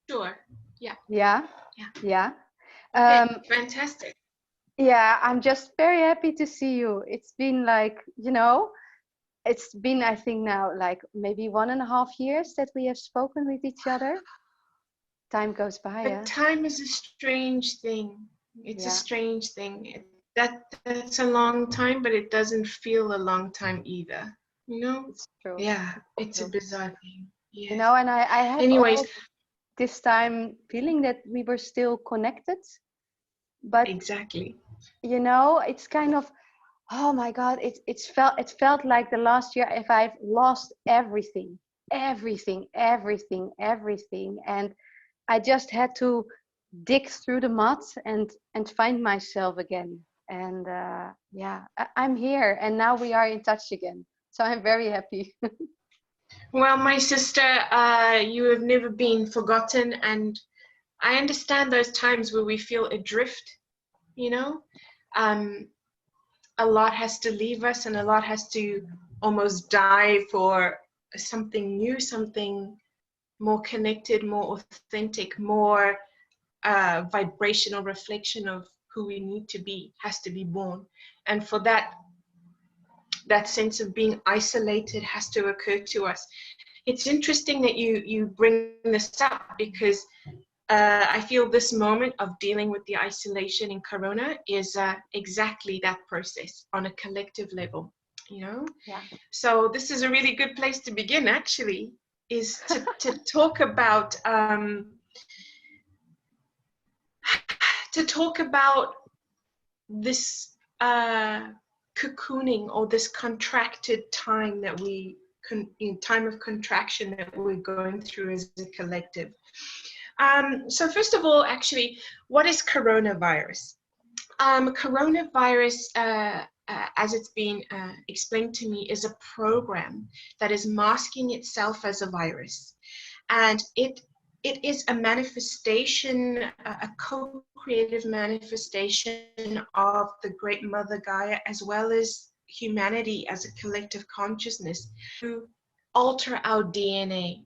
sure. Yeah. Yeah, Yeah. yeah. Okay. Um, Fantastic. yeah, I'm just very happy to see you. It's been like, it's been, I think now, like maybe 1.5 years that we have spoken with each other. Time goes by, But yeah. time is a strange thing. It's a Yeah, strange thing. That's a long time, but it doesn't feel a long time either. You know? it's true. Yeah, It's it's a true. bizarre thing. You Yes. know, and I have Anyways, all this time feeling that we were still connected, but exactly. it's kind of, oh my God, it felt like the last year if I've lost everything, everything, everything, everything, and I just had to dig through the mud and find myself again. And yeah, I'm here, and now we are in touch again. So I'm very happy. Well, my sister, you have never been forgotten, and I understand those times where we feel adrift, you know? Um, a lot has to leave us, and a lot has to almost die for something new, something more connected, more authentic, more vibrational reflection of who we need to be has to be born. And for that, that sense of being isolated has to occur to us. It's interesting that you bring this up because I feel this moment of dealing with the isolation in Corona is exactly that process on a collective level, you know? Yeah. So this is a really good place to begin, actually, is to talk about this cocooning or this contracted time that in time of contraction that we're going through as a collective. So first of all, actually, what is coronavirus? Coronavirus, as it's been explained to me, is a program that is masking itself as a virus, and it is a manifestation, a co-creative manifestation of the Great Mother Gaia, as well as humanity as a collective consciousness, to alter our DNA.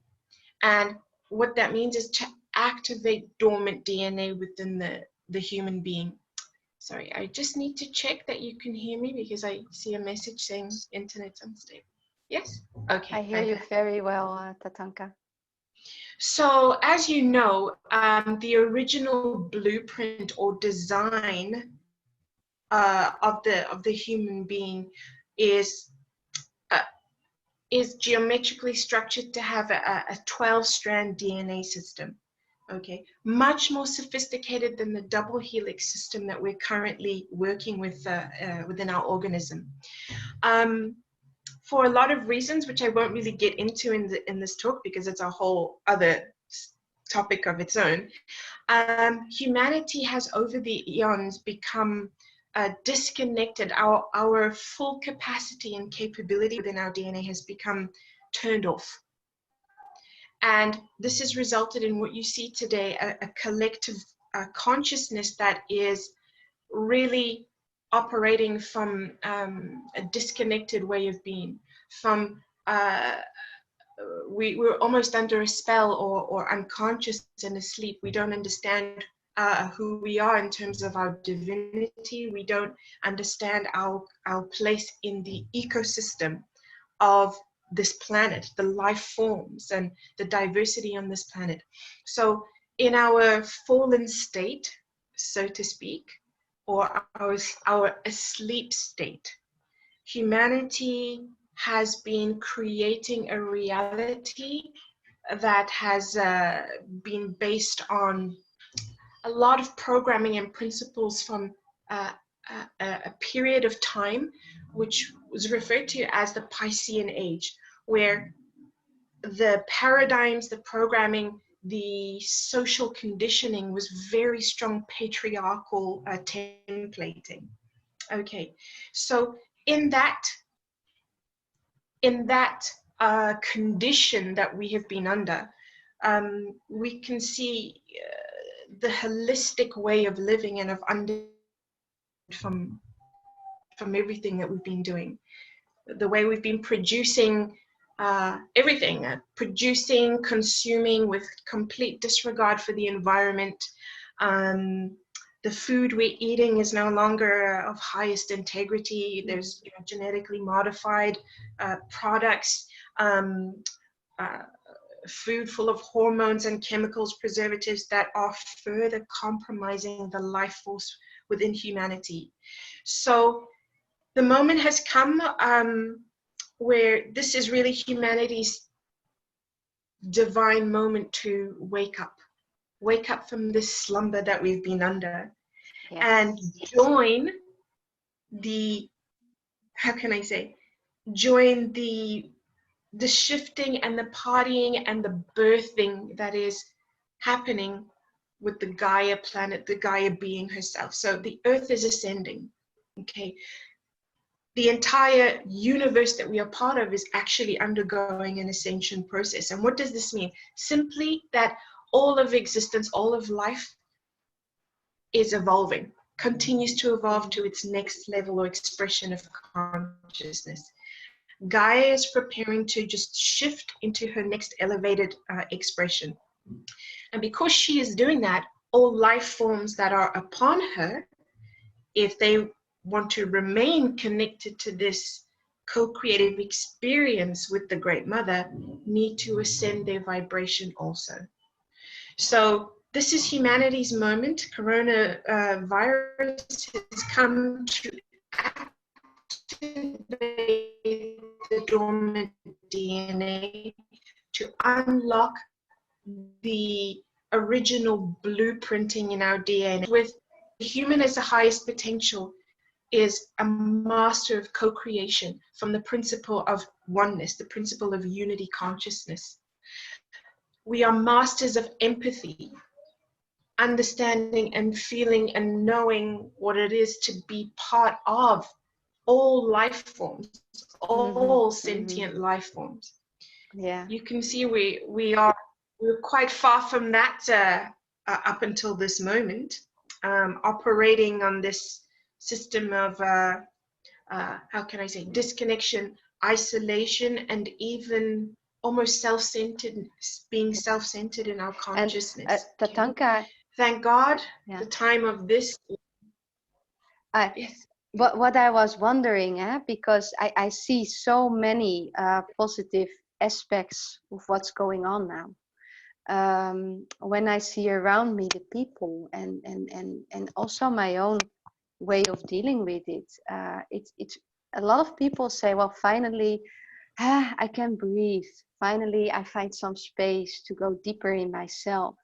And what that means is to activate dormant DNA within the human being. Sorry, I just need to check that you can hear me because I see a message saying internet's unstable. Yes? I Okay, hear you fantastic. very well, Tatanka. So, as you know, the original blueprint or design of the human being is uh, is geometrically structured to have a 12-strand DNA system. Okay, much more sophisticated than the double helix system that we're currently working with within our organism. Um, for a lot of reasons, which I won't really get into in this talk because it's a whole other topic of its own, humanity has over the eons become disconnected. Our full capacity and capability within our DNA has become turned off. And this has resulted in what you see today, a collective consciousness that is really operating from a disconnected way of being, from we're almost under a spell or unconscious and asleep. We don't understand who we are in terms of our divinity. We don't understand our place in the ecosystem of this planet, the life forms and the diversity on this planet. So in our fallen state, so to speak, or our asleep state, humanity has been creating a reality that has been based on a lot of programming and principles from uh, a period of time which was referred to as the Piscean Age, where the paradigms, the programming, the social conditioning was very strong patriarchal templating. Okay, so in that in that condition that we have been under, we can see the holistic way of living and of from everything that we've been doing, the way we've been producing everything, producing, consuming with complete disregard for the environment. The food we're eating is no longer of highest integrity. There's genetically modified products, food full of hormones and chemicals, preservatives that are further compromising the life force within humanity. So the moment has come where this is really humanity's divine moment to wake up from this slumber that we've been under. Yes. And join the, how can I say, join the shifting and the partying and the birthing that is happening with the Gaia planet, the Gaia being herself. So the earth is ascending, okay? The entire universe that we are part of is actually undergoing an ascension process. And what does this mean? Simply that all of existence, all of life is evolving, continues to evolve to its next level or expression of consciousness. Gaia is preparing to just shift into her next elevated expression. And because she is doing that, all life forms that are upon her, if they want to remain connected to this co-creative experience with the Great Mother, need to ascend their vibration also. So this is humanity's moment. Coronavirus has come to activate the dormant DNA, to unlock the original blueprinting in our DNA. With the human as the highest potential is a master of co-creation from the principle of oneness, the principle of unity consciousness. We are masters of empathy, understanding and feeling and knowing what it is to be part of all life forms, all sentient life forms. Yeah, you can see we're quite far from that up until this moment, operating on this system of how can I say, disconnection, isolation, and even almost self-centered, being self-centered in our consciousness. And Tatanka, thank God, the time of this. Yes. What I was wondering, because I see so many positive aspects of what's going on now. When I see around me the people and also my own way of dealing with it, it's a lot of people say, well, finally I can breathe. Finally, I find some space to go deeper in myself.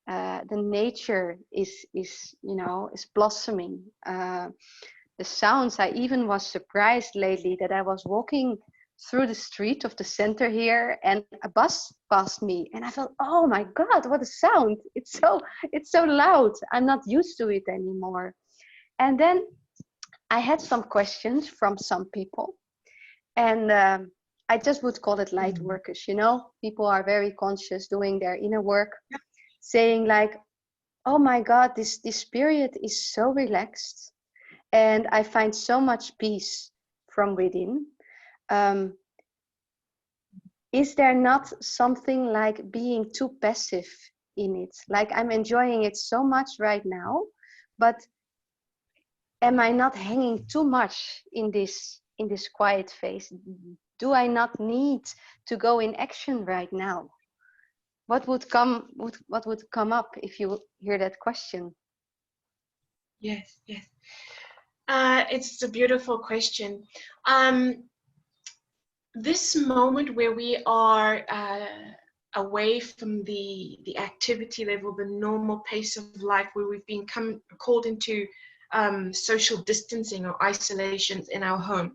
The nature is blossoming. The sounds, I even was surprised lately that I was walking through the street of the center here and a bus passed me and I felt, oh my God, what a sound. It's so loud. I'm not used to it anymore. And then I had some questions from some people, and I just would call it light workers. People are very conscious, doing their inner work, saying like, oh my God, this period is so relaxed and I find so much peace from within. Is there not something like being too passive in it? Like, I'm enjoying it so much right now, but am I not hanging too much in this quiet phase? Do I not need to go in action right now? What would come up if you hear that question? Yes. It's a beautiful question. This moment where we are away from the activity level, the normal pace of life, where we've been called into social distancing or isolation in our home,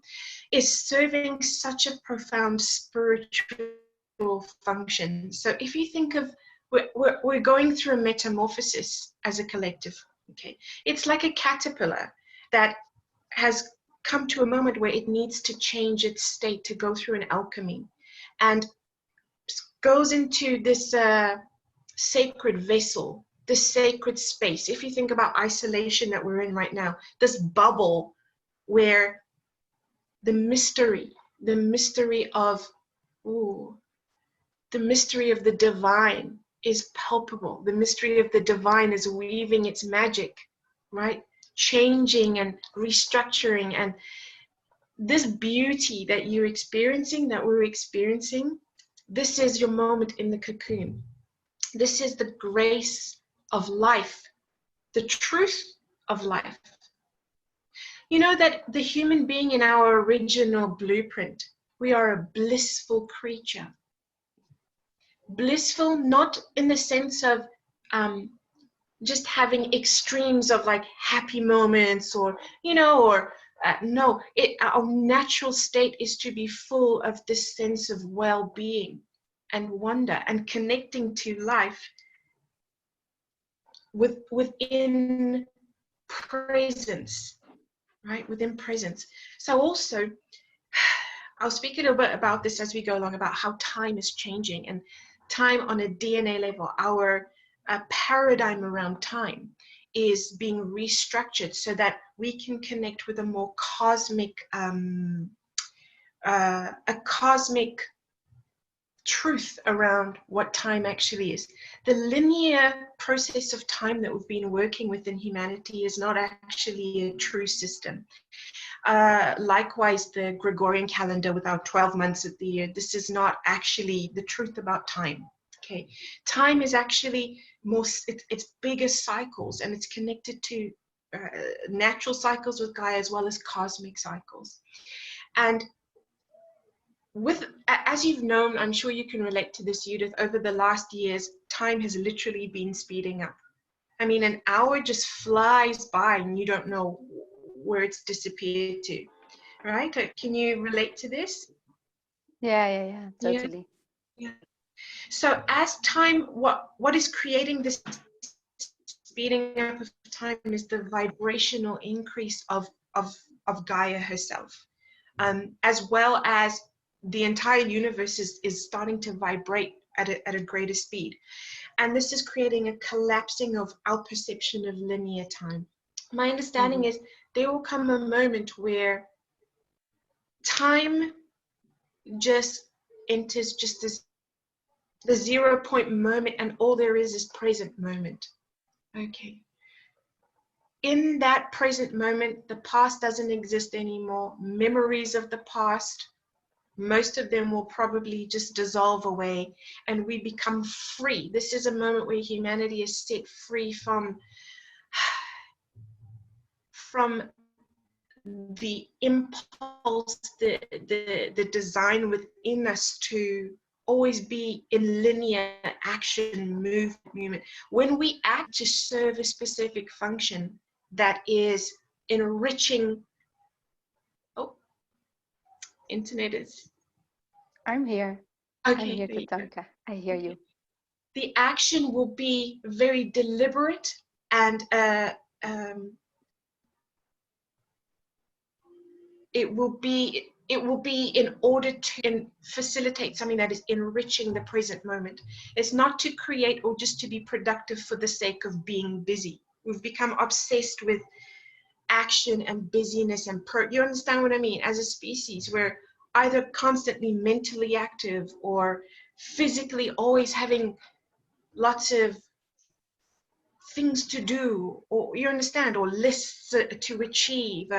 is serving such a profound spiritual function. So if you think of, we're going through a metamorphosis as a collective. Okay, it's like a caterpillar that has come to a moment where it needs to change its state, to go through an alchemy, and goes into this sacred vessel, this sacred space. If you think about isolation that we're in right now, this bubble where the mystery of Ooh, the mystery of the divine is palpable. The mystery of the divine is weaving its magic, right? Changing and restructuring. And this beauty that you're experiencing, that we're experiencing, this is your moment in the cocoon. This is the grace of life, the truth of life. You know that the human being in our original blueprint, we are a blissful creature. Blissful, not in the sense of just having extremes of like happy moments or, or no, our natural state is to be full of this sense of well-being and wonder and connecting to life within presence, right? Within presence. So also, I'll speak a little bit about this as we go along, about how time is changing, and time on a DNA level, our paradigm around time is being restructured so that we can connect with a more cosmic, a cosmic truth around what time actually is. The linear process of time that we've been working with in humanity is not actually a true system. Likewise, the Gregorian calendar with our 12 months of the year, this is not actually the truth about time. Okay, time is actually more, it's bigger cycles, and it's connected to natural cycles with Gaia as well as cosmic cycles. And as you've known, I'm sure you can relate to this, Judith, over the last years, time has literally been speeding up. I mean, an hour just flies by and you don't know where it's disappeared to, right? Can you relate to this? Yeah, totally. Yeah. So as time, what is creating this speeding up of time is the vibrational increase of Gaia herself, as well as the entire universe is starting to vibrate at a greater speed. And this is creating a collapsing of our perception of linear time. My understanding is there will come a moment where time just enters just as the 0 point moment, and all there is present moment. Okay. In that present moment, the past doesn't exist anymore. Memories of the past, most of them will probably just dissolve away, and we become free. This is a moment where humanity is set free from the impulse, the design within us to always be in linear action, movement. When we act to serve a specific function that is enriching, internet is. I'm here. Okay, I'm here, Tatanka. I hear you. The action will be very deliberate and it will be in order to facilitate something that is enriching the present moment. It's not to create or just to be productive for the sake of being busy. We've become obsessed with action and busyness and you understand what I mean? As a species, we're either constantly mentally active or physically always having lots of things to do, or you understand, or lists to achieve.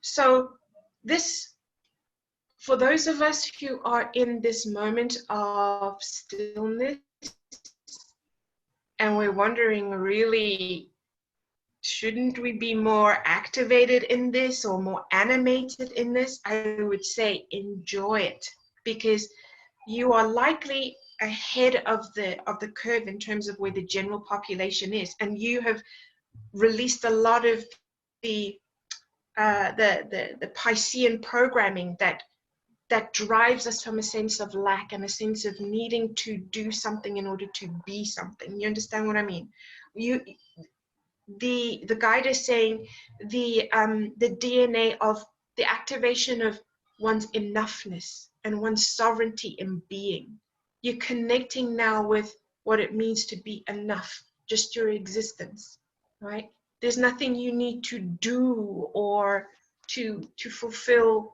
So this, for those of us who are in this moment of stillness and we're wondering, really, shouldn't we be more activated in this or more animated in this? I would say enjoy it, because you are likely ahead of the curve in terms of where the general population is, and you have released a lot of the Piscean programming that drives us from a sense of lack and a sense of needing to do something in order to be something. You understand what I mean? The guide is saying the DNA of the activation of one's enoughness and one's sovereignty in being. You're connecting now with what it means to be enough, just your existence, right? There's nothing you need to do or to fulfill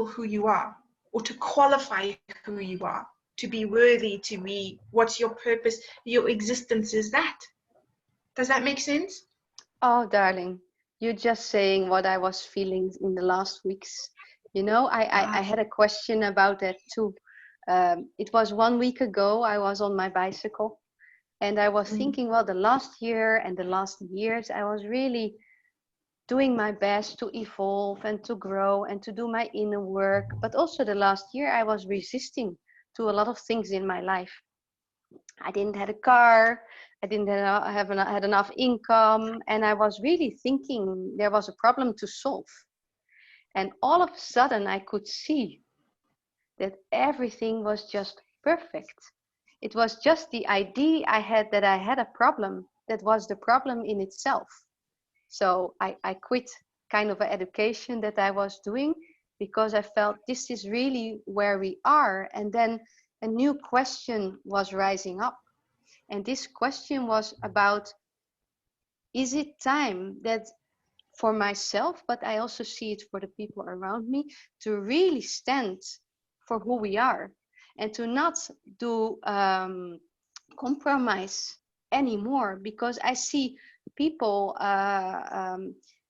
who you are. or to qualify who you are, to be worthy, to be what's your purpose, your existence is that. Does that make sense? Oh, darling, you're just saying what I was feeling in the last weeks. You know, I had a question about that too. It was 1 week ago, I was on my bicycle and I was thinking, well, the last year and the last years, I was really doing my best to evolve and to grow and to do my inner work. But also the last year, I was resisting to a lot of things in my life. I didn't have a car, I didn't had enough income, and I was really thinking there was a problem to solve. And all of a sudden, I could see that everything was just perfect. It was just the idea I had that I had a problem that was the problem in itself. So I quit kind of an education that I was doing because I felt this is really where we are. And then a new question was rising up. And this question was about, is it time that for myself, but I also see it for the people around me, to really stand for who we are and to not do compromise anymore, because I see people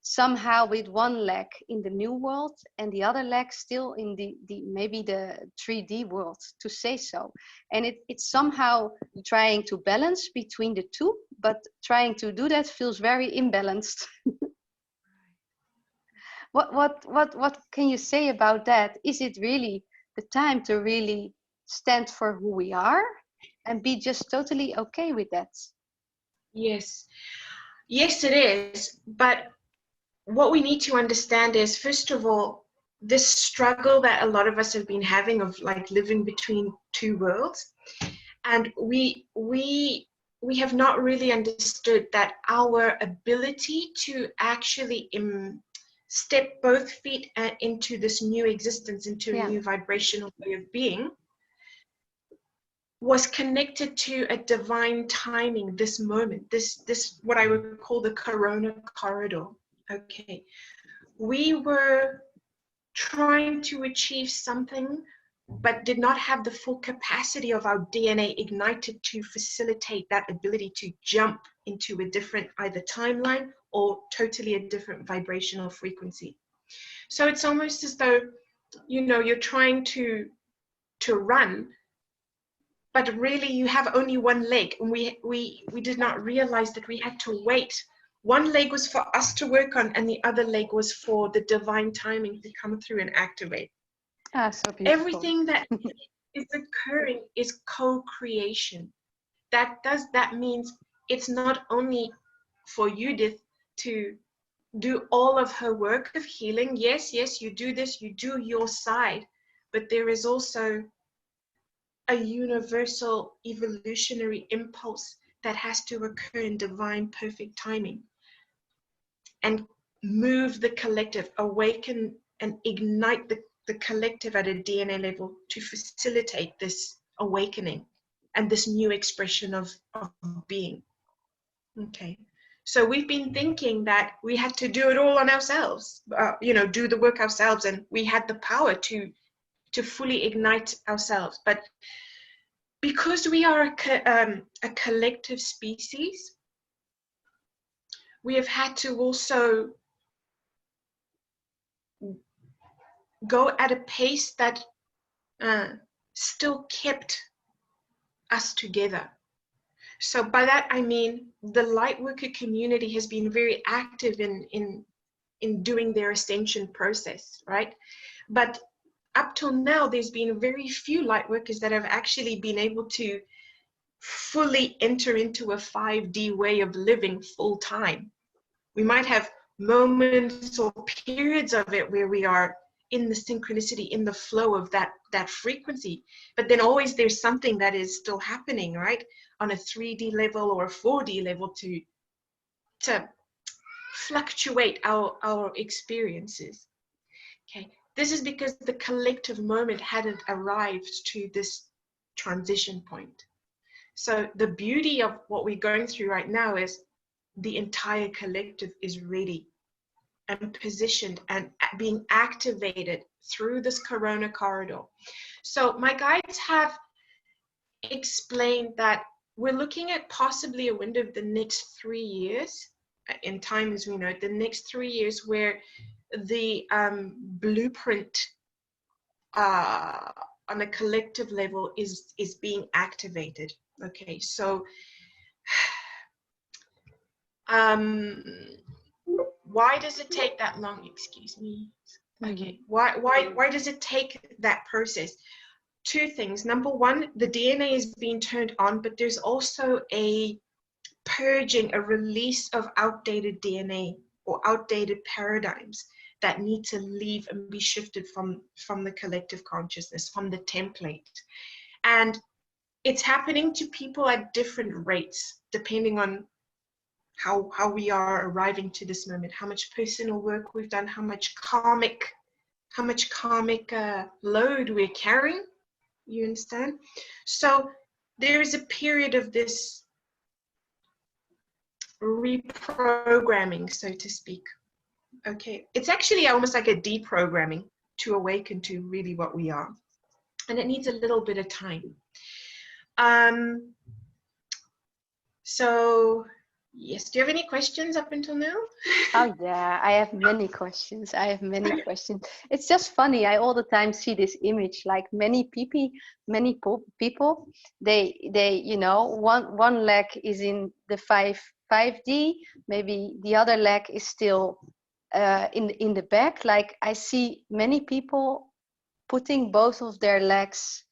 somehow with one leg in the new world and the other leg still in the maybe the 3D world, to say so. And it's somehow trying to balance between the two, but trying to do that feels very imbalanced. What can you say about that? Is it really the time to really stand for who we are and be just totally okay with that? Yes. Yes, it is. But what we need to understand is, first of all, this struggle that a lot of us have been having of like living between two worlds. And we have not really understood that our ability to actually step both feet into this new existence, into a new vibrational way of being, was connected to a divine timing, this moment, this what I would call the corona corridor. Okay. We were trying to achieve something, but did not have the full capacity of our DNA ignited to facilitate that ability to jump into a different either timeline or totally a different vibrational frequency. So it's almost as though, you know, you're trying to run, but really you have only one leg, and we did not realize that we had to wait. One leg was for us to work on, and the other leg was for the divine timing to come through and activate. So beautiful. Everything that is occurring is co-creation. That means it's not only for Judith to do all of her work of healing. Yes, you do this, you do your side, but there is also a universal evolutionary impulse that has to occur in divine perfect timing and move the collective, awaken and ignite the collective at a DNA level to facilitate this awakening and this new expression of being. Okay. So we've been thinking that we had to do it all on ourselves, do the work ourselves, and we had the power to fully ignite ourselves. But because we are a collective species, we have had to also go at a pace that still kept us together. So by that I mean the lightworker community has been very active in doing their ascension process, right? But up till now, there's been very few lightworkers that have actually been able to fully enter into a 5D way of living full time. We might have moments or periods of it where we are in the synchronicity, in the flow of that frequency, but then always there's something that is still happening, right, on a 3D level or a 4D level to fluctuate our experiences. Okay, this is because the collective moment hadn't arrived to this transition point. So the beauty of what we're going through right now is the entire collective is ready and positioned and being activated through this corona corridor. So my guides have explained that we're looking at possibly a window of the next 3 years, in time as we know it, the next 3 years, where the blueprint on a collective level is being activated. Okay, so why does it take that long? Excuse me. Okay, why does it take that process? Two things. Number one, the DNA is being turned on, but there's also a purging, a release of outdated DNA or outdated paradigms that need to leave and be shifted from the collective consciousness, from the template. And it's happening to people at different rates, depending on how we are arriving to this moment, how much personal work we've done, how much karmic load we're carrying. You understand? So there is a period of this reprogramming, so to speak. Okay, it's actually almost like a deprogramming to awaken to really what we are, and it needs a little bit of time. So yes, do you have any questions up until now? Oh yeah, I have many questions. It's just funny. I all the time see this image, like many people, they one leg is in the 5D, maybe the other leg is still in the back. Like I see many people putting both of their legs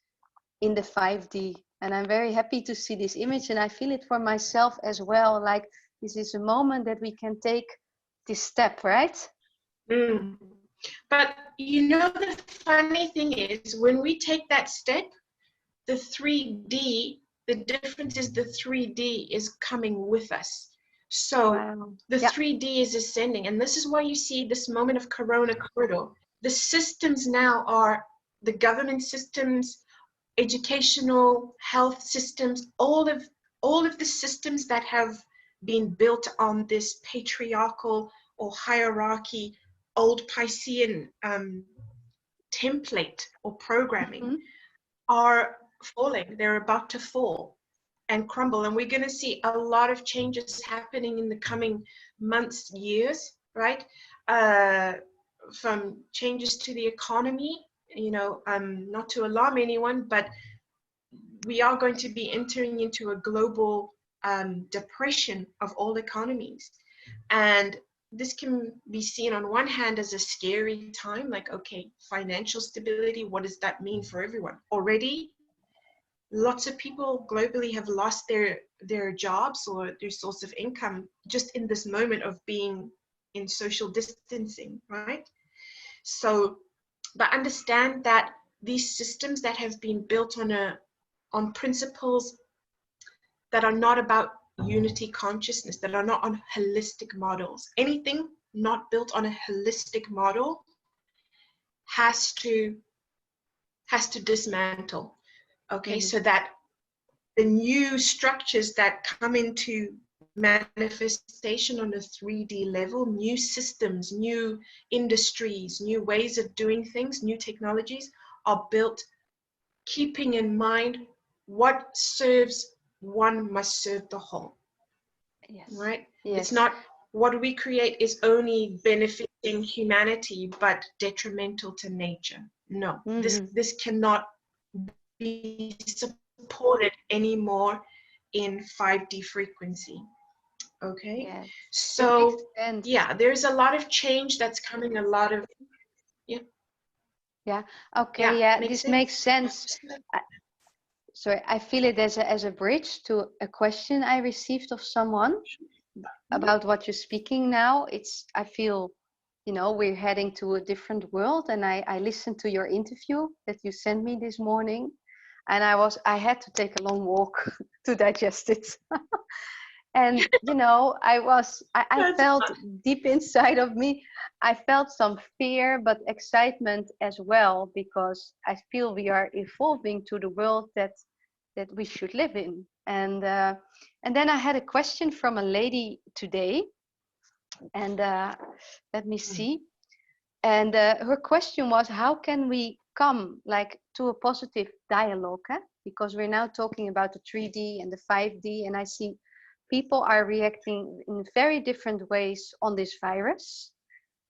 in the 5D, and I'm very happy to see this image, and I feel it for myself as well. Like this is a moment that we can take this step, right? But the funny thing is, when we take that step, the 3D, the difference is the 3D is coming with us. So wow. The 3D is ascending, and this is why you see this moment of corona corridor. The systems now are the government systems, educational, health systems, all of the systems that have been built on this patriarchal or hierarchy, old Piscean template or programming are falling. They're about to fall and crumble, and we're going to see a lot of changes happening in the coming months, years, right? From changes to the economy, not to alarm anyone, but we are going to be entering into a global depression of all economies. And this can be seen on one hand as a scary time, like, okay, financial stability, what does that mean for everyone? Already, lots of people globally have lost their jobs or their source of income just in this moment of being in social distancing, right? So, but understand that these systems that have been built on principles that are not about unity consciousness, that are not on holistic models. Anything not built on a holistic model has to dismantle. Okay, so that the new structures that come into manifestation on a 3D level, new systems, new industries, new ways of doing things, new technologies are built keeping in mind what serves one must serve the whole. Yes. Right? Yes. It's not what we create is only benefiting humanity but detrimental to nature. No, this cannot be supported anymore in 5D frequency. Okay? Yes. So yeah, there's a lot of change that's coming, a lot of okay, this makes sense. Sorry, I feel it as a bridge to a question I received of someone about what you're speaking now. I feel, we're heading to a different world, and I listened to your interview that you sent me this morning, and I had to take a long walk to digest it. And I felt deep inside of me, I felt some fear, but excitement as well, because I feel we are evolving to the world that we should live in. And then I had a question from a lady today, and let me see. And her question was, how can we come like to a positive dialogue? Because we're now talking about the 3D and the 5D, and I see people are reacting in very different ways on this virus,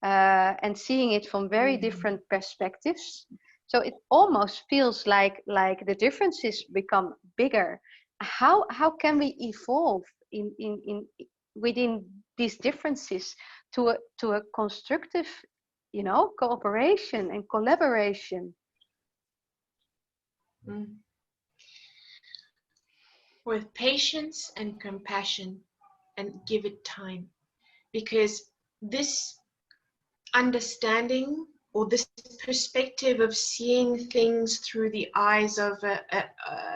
and seeing it from very different perspectives. So it almost feels like the differences become bigger. How can we evolve in within these differences to a constructive, cooperation and collaboration? Mm. With patience and compassion, and give it time, because this understanding, or this perspective of seeing things through the eyes of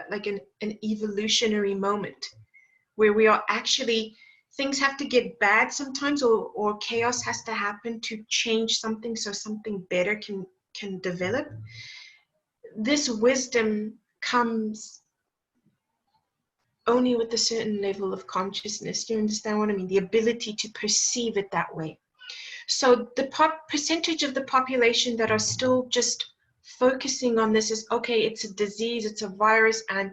like an evolutionary moment, where we are actually, things have to get bad sometimes, or chaos has to happen to change something so something better can develop. This wisdom comes only with a certain level of consciousness. Do you understand what I mean? The ability to perceive it that way. So the percentage of the population that are still just focusing on this is, okay, it's a disease, it's a virus, and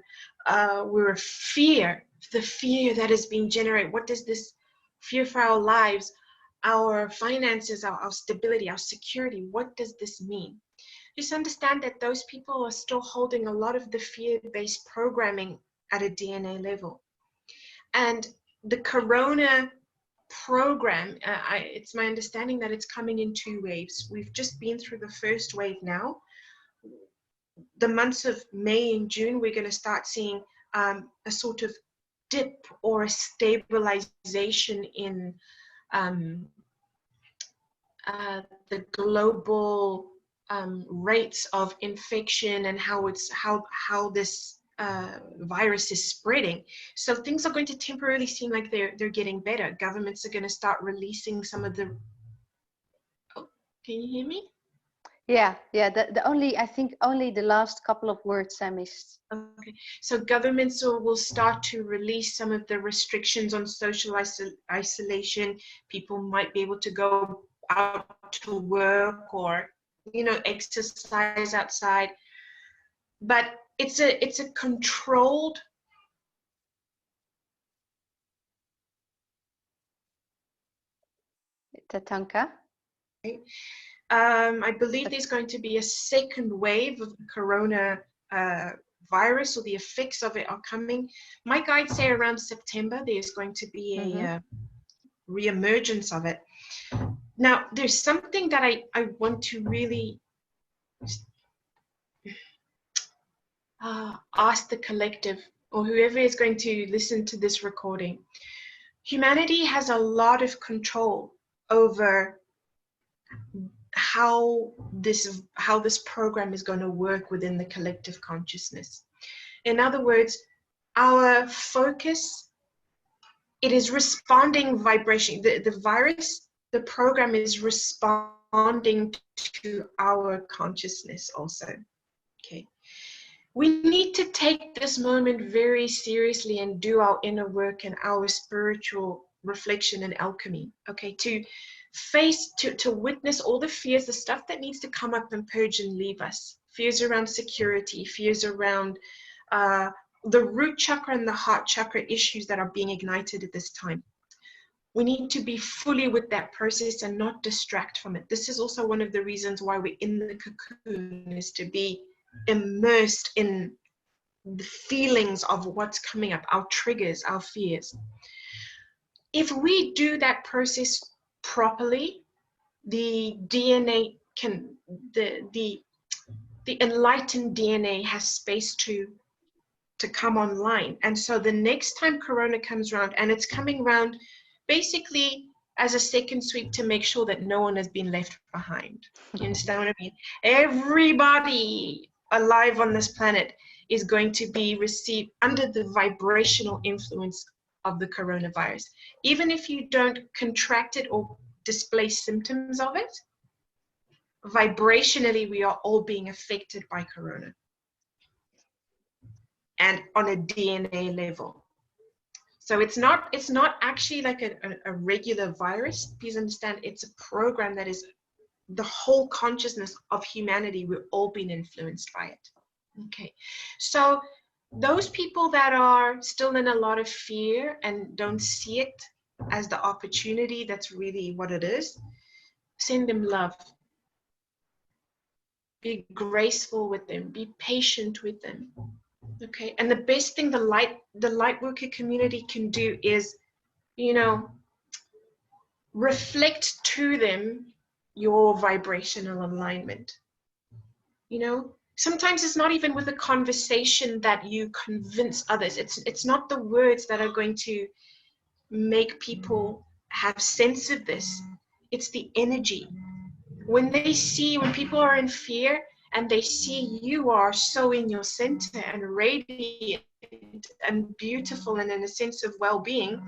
we're the fear that is being generated. What does this fear for our lives, our finances, our stability, our security, what does this mean? Just understand that those people are still holding a lot of the fear-based programming at a DNA level. And the corona program, it's my understanding that it's coming in 2 waves. We've just been through the first wave now. The months of May and June, we're going to start seeing a sort of dip or a stabilization in the global rates of infection and how this virus is spreading. So things are going to temporarily seem like they're getting better. Governments are going to start releasing some of the. Oh, can you hear me? Yeah. The only, I think only the last couple of words I missed. Okay, so governments will start to release some of the restrictions on social isolation. People might be able to go out to work or exercise outside, but it's a controlled. Tatanka? I believe there's going to be a second wave of the corona virus, or the effects of it are coming. My guides say around September there's going to be a re-emergence of it. Now, there's something that I want to really ask the collective, or whoever is going to listen to this recording. Humanity has a lot of control over how this program is going to work within the collective consciousness. In other words, our focus, it is responding vibration. The virus, the program is responding to our consciousness also. Okay. We need to take this moment very seriously and do our inner work and our spiritual reflection and alchemy, okay, to witness all the fears, the stuff that needs to come up and purge and leave us. Fears around security, fears around the root chakra and the heart chakra issues that are being ignited at this time. We need to be fully with that process and not distract from it. This is also one of the reasons why we're in the cocoon, is to be immersed in the feelings of what's coming up, our triggers, our fears. If we do that process properly, the DNA can, the enlightened DNA has space to come online. And so the next time corona comes around, and it's coming around basically as a second sweep to make sure that no one has been left behind. You understand what I mean? Everybody alive on this planet is going to be received under the vibrational influence of the coronavirus. Even if you don't contract it or display symptoms of it, vibrationally we are all being affected by corona, and on a DNA level. So it's not actually like a regular virus. Please understand, it's a program that is the whole consciousness of humanity. We're all being influenced by it. Okay, so those people that are still in a lot of fear and don't see it as the opportunity, that's really what it is, send them love. Be graceful with them, be patient with them. Okay, and the best thing the light worker community can do is, you know, reflect to them your vibrational alignment. You know, sometimes it's not even with a conversation that you convince others. It's not the words that are going to make people have sense of this. It's the energy. When people are in fear and they see you are so in your center and radiant and beautiful and in a sense of well-being,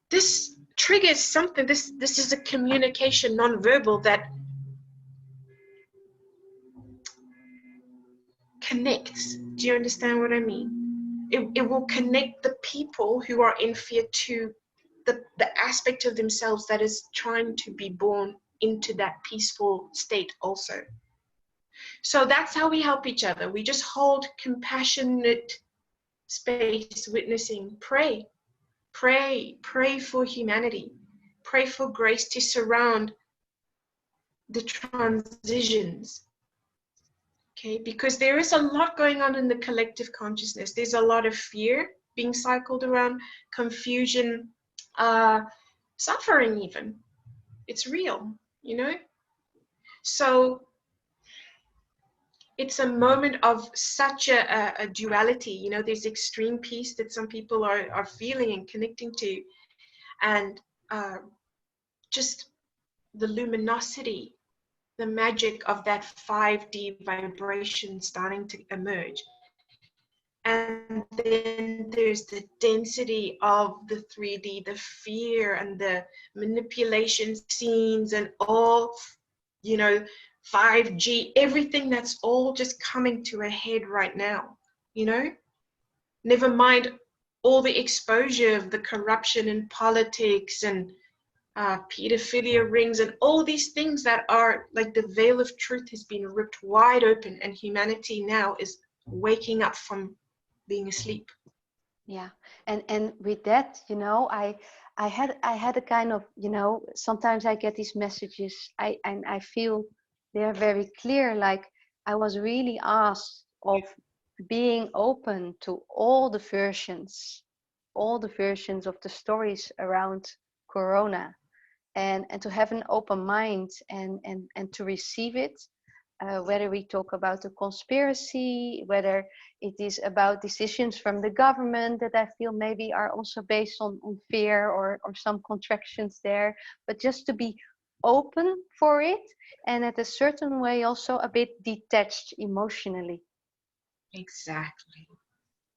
this triggers something. This is a communication non-verbal that connects. Do you understand what I mean? It will connect the people who are in fear to the aspect of themselves that is trying to be born into that peaceful state also. So that's how we help each other. We just hold compassionate space, witnessing, pray for humanity, pray for grace to surround the transitions. Okay, because there is a lot going on in the collective consciousness. There's a lot of fear being cycled around, confusion, suffering even. It's real, you know? So it's a moment of such a duality. You know, there's extreme peace that some people are feeling and connecting to, and just the luminosity, the magic of that 5D vibration starting to emerge. And then there's the density of the 3D, the fear and the manipulation scenes and all, you know, 5G, everything that's all just coming to a head right now, you know? Never mind all the exposure of the corruption in politics and pedophilia rings and all these things that are like the veil of truth has been ripped wide open, and humanity now is waking up from being asleep. Yeah, and with that, you know, I had a kind of, you know, sometimes I get these messages, and I feel they're very clear. Like I was really asked of being open to all the versions of the stories around Corona, and to have an open mind and to receive it. Whether we talk about the conspiracy, whether it is about decisions from the government that I feel maybe are also based on fear or some contractions there, but just to be open for it, and at a certain way also a bit detached emotionally. Exactly.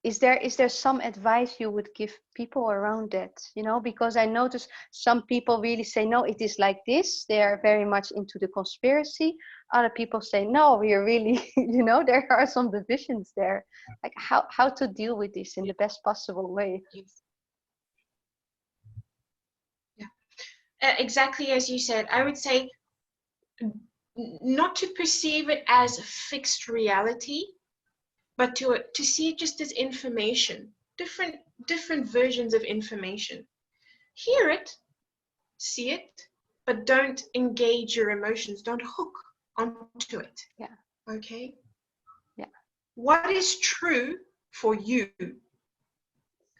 Is there some advice you would give people around that? You know, because I notice some people really say, no, it is like this. They are very much into the conspiracy. Other people say, no, we are really, you know, there are some divisions there. Like how to deal with this in the best possible way. Yeah. Exactly as you said. I would say not to perceive it as fixed reality, but to see it just as information, different versions of information. Hear it, see it, but don't engage your emotions. Don't hook onto it. Yeah. Okay? Yeah. What is true for you?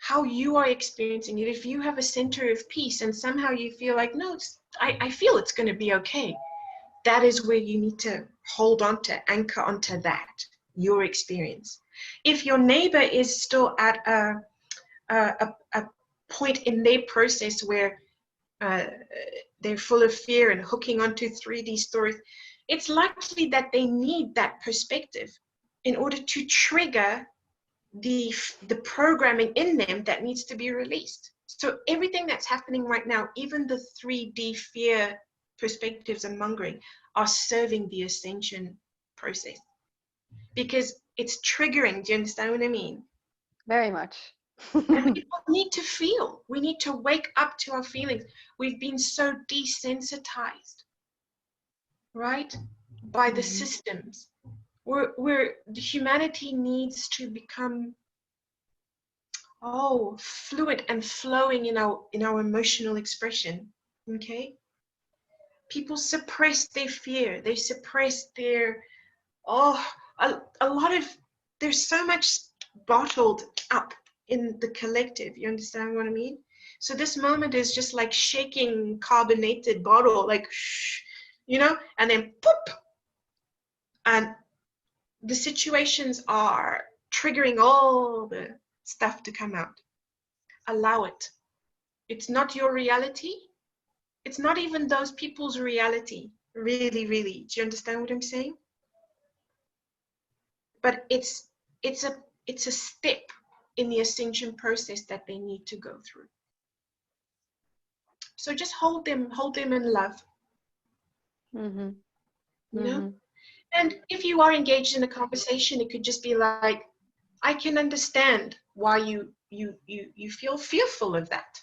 How you are experiencing it. If you have a center of peace and somehow you feel like, no, I feel it's going to be okay, that is where you need to hold on to, anchor onto that, your experience. If your neighbor is still at a point in their process where they're full of fear and hooking onto 3D stories, it's likely that they need that perspective in order to trigger the programming in them that needs to be released. So everything that's happening right now, even the 3D fear perspectives and mongering, are serving the ascension process, because it's triggering. Do you understand what I mean? Very much. And people need to feel. We need to wake up to our feelings. We've been so desensitized, right, by the systems. The humanity needs to become fluid and flowing in our emotional expression. Okay, people suppress their fear. They suppress their a lot of, there's so much bottled up in the collective. You understand what I mean? So this moment is just like shaking carbonated bottle, like shh, and then poop, and the situations are triggering all the stuff to come out. Allow it. It's not your reality. It's not even those people's reality. Really, really. Do you understand what I'm saying? But it's a step in the ascension process that they need to go through. So just hold them in love. Mm-hmm. You know? Mm-hmm. And if you are engaged in a conversation, it could just be like, I can understand why you feel fearful of that.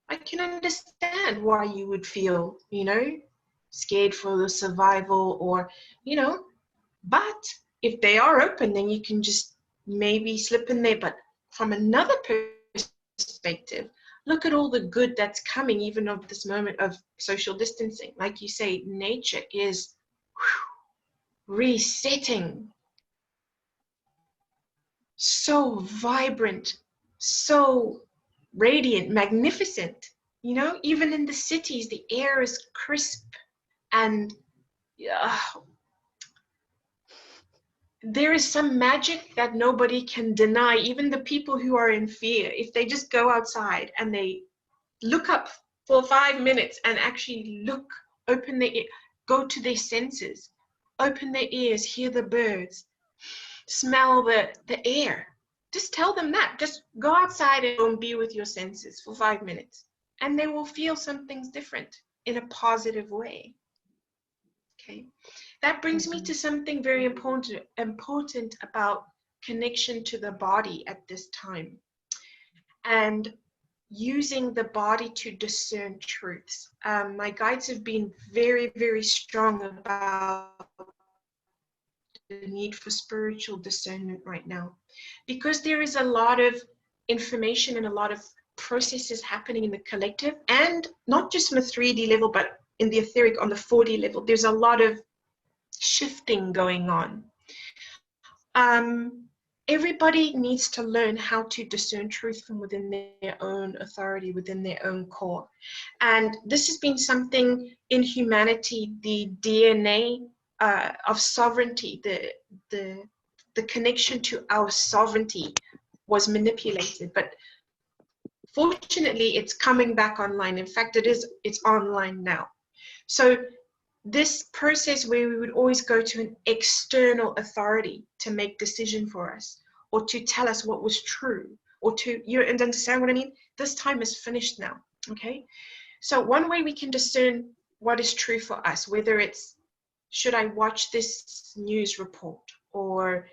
I can understand why you would feel, scared for the survival, or, but if they are open, then you can just maybe slip in there. But from another perspective, look at all the good that's coming, even of this moment of social distancing. Like you say, nature is resetting. So vibrant, so radiant, magnificent. Even in the cities, the air is crisp, and there is some magic that nobody can deny. Even the people who are in fear, if they just go outside and they look up for 5 minutes and actually open their ear, go to their senses, open their ears, hear the birds, smell the air. Just tell them that. Just go outside and be with your senses for 5 minutes, and they will feel something's different in a positive way. Okay. That brings me to something very important about connection to the body at this time, and using the body to discern truths. My guides have been very, very strong about the need for spiritual discernment right now, because there is a lot of information and a lot of processes happening in the collective, and not just on the 3D level, but in the etheric on the 4D level. There's a lot of shifting going on. Everybody needs to learn how to discern truth from within their own authority, within their own core. And this has been something in humanity, the DNA of sovereignty, the connection to our sovereignty was manipulated. But fortunately, it's coming back online. In fact, it's online now. So this process where we would always go to an external authority to make decision for us, or to tell us what was true, or you understand what I mean? This time is finished now, okay? So one way we can discern what is true for us, whether it's, should I watch this news report, or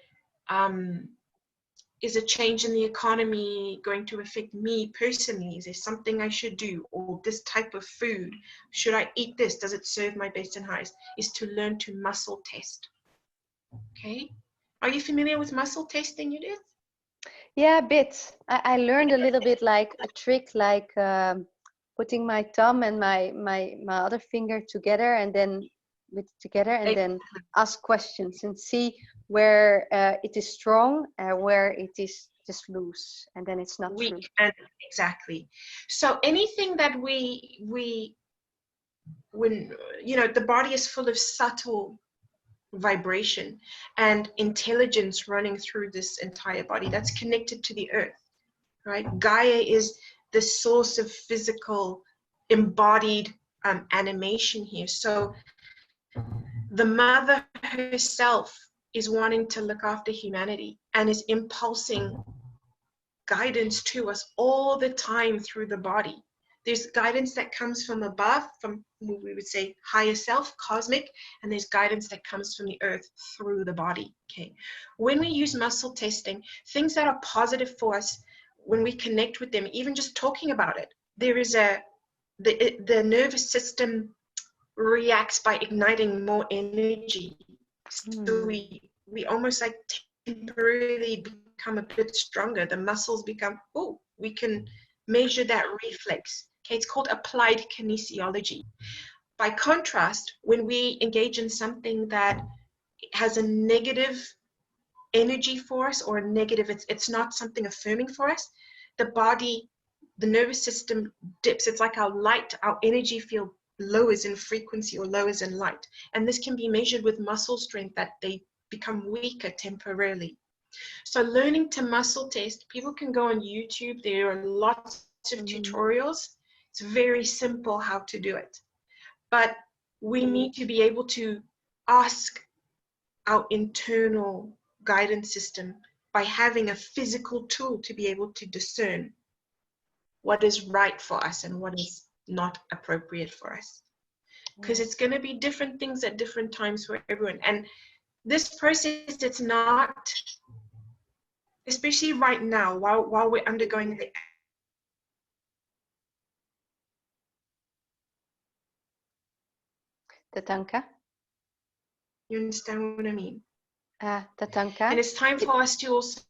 is a change in the economy going to affect me personally? Is there something I should do? Or this type of food, should I eat this? Does it serve my best and highest? Is to learn to muscle test. Okay? Are you familiar with muscle testing, Judith? Yeah, a bit. I learned a little bit, like a trick, like putting my thumb and my other finger together, and then then ask questions and see where it is strong, where it is just loose, and then it's not weak. true. And exactly. So anything that when the body is full of subtle vibration and intelligence running through this entire body that's connected to the earth, right? Gaia is the source of physical embodied animation here. So the mother herself is wanting to look after humanity and is impulsing guidance to us all the time through the body. There's guidance that comes from above, from what we would say higher self, cosmic, and there's guidance that comes from the earth through the body. Okay. When we use muscle testing, things that are positive for us, when we connect with them, even just talking about it, there is the nervous system reacts by igniting more energy. So we almost like temporarily become a bit stronger. The muscles become, oh, we can measure that reflex. Okay, it's called applied kinesiology. By contrast, when we engage in something that has a negative energy for us, or a negative, it's not something affirming for us, the body, the nervous system dips. It's like our energy field lowers in frequency or lowers in light. And this can be measured with muscle strength, that they become weaker temporarily. So learning to muscle test, people can go on YouTube. There are lots of tutorials. It's very simple how to do it. But we need to be able to ask our internal guidance system by having a physical tool to be able to discern what is right for us and what is not appropriate for us. Because it's going to be different things at different times for everyone. And this process, it's not, especially right now, while we're undergoing the... Tatanka? You understand what I mean? Tatanka? And it's time for us to also...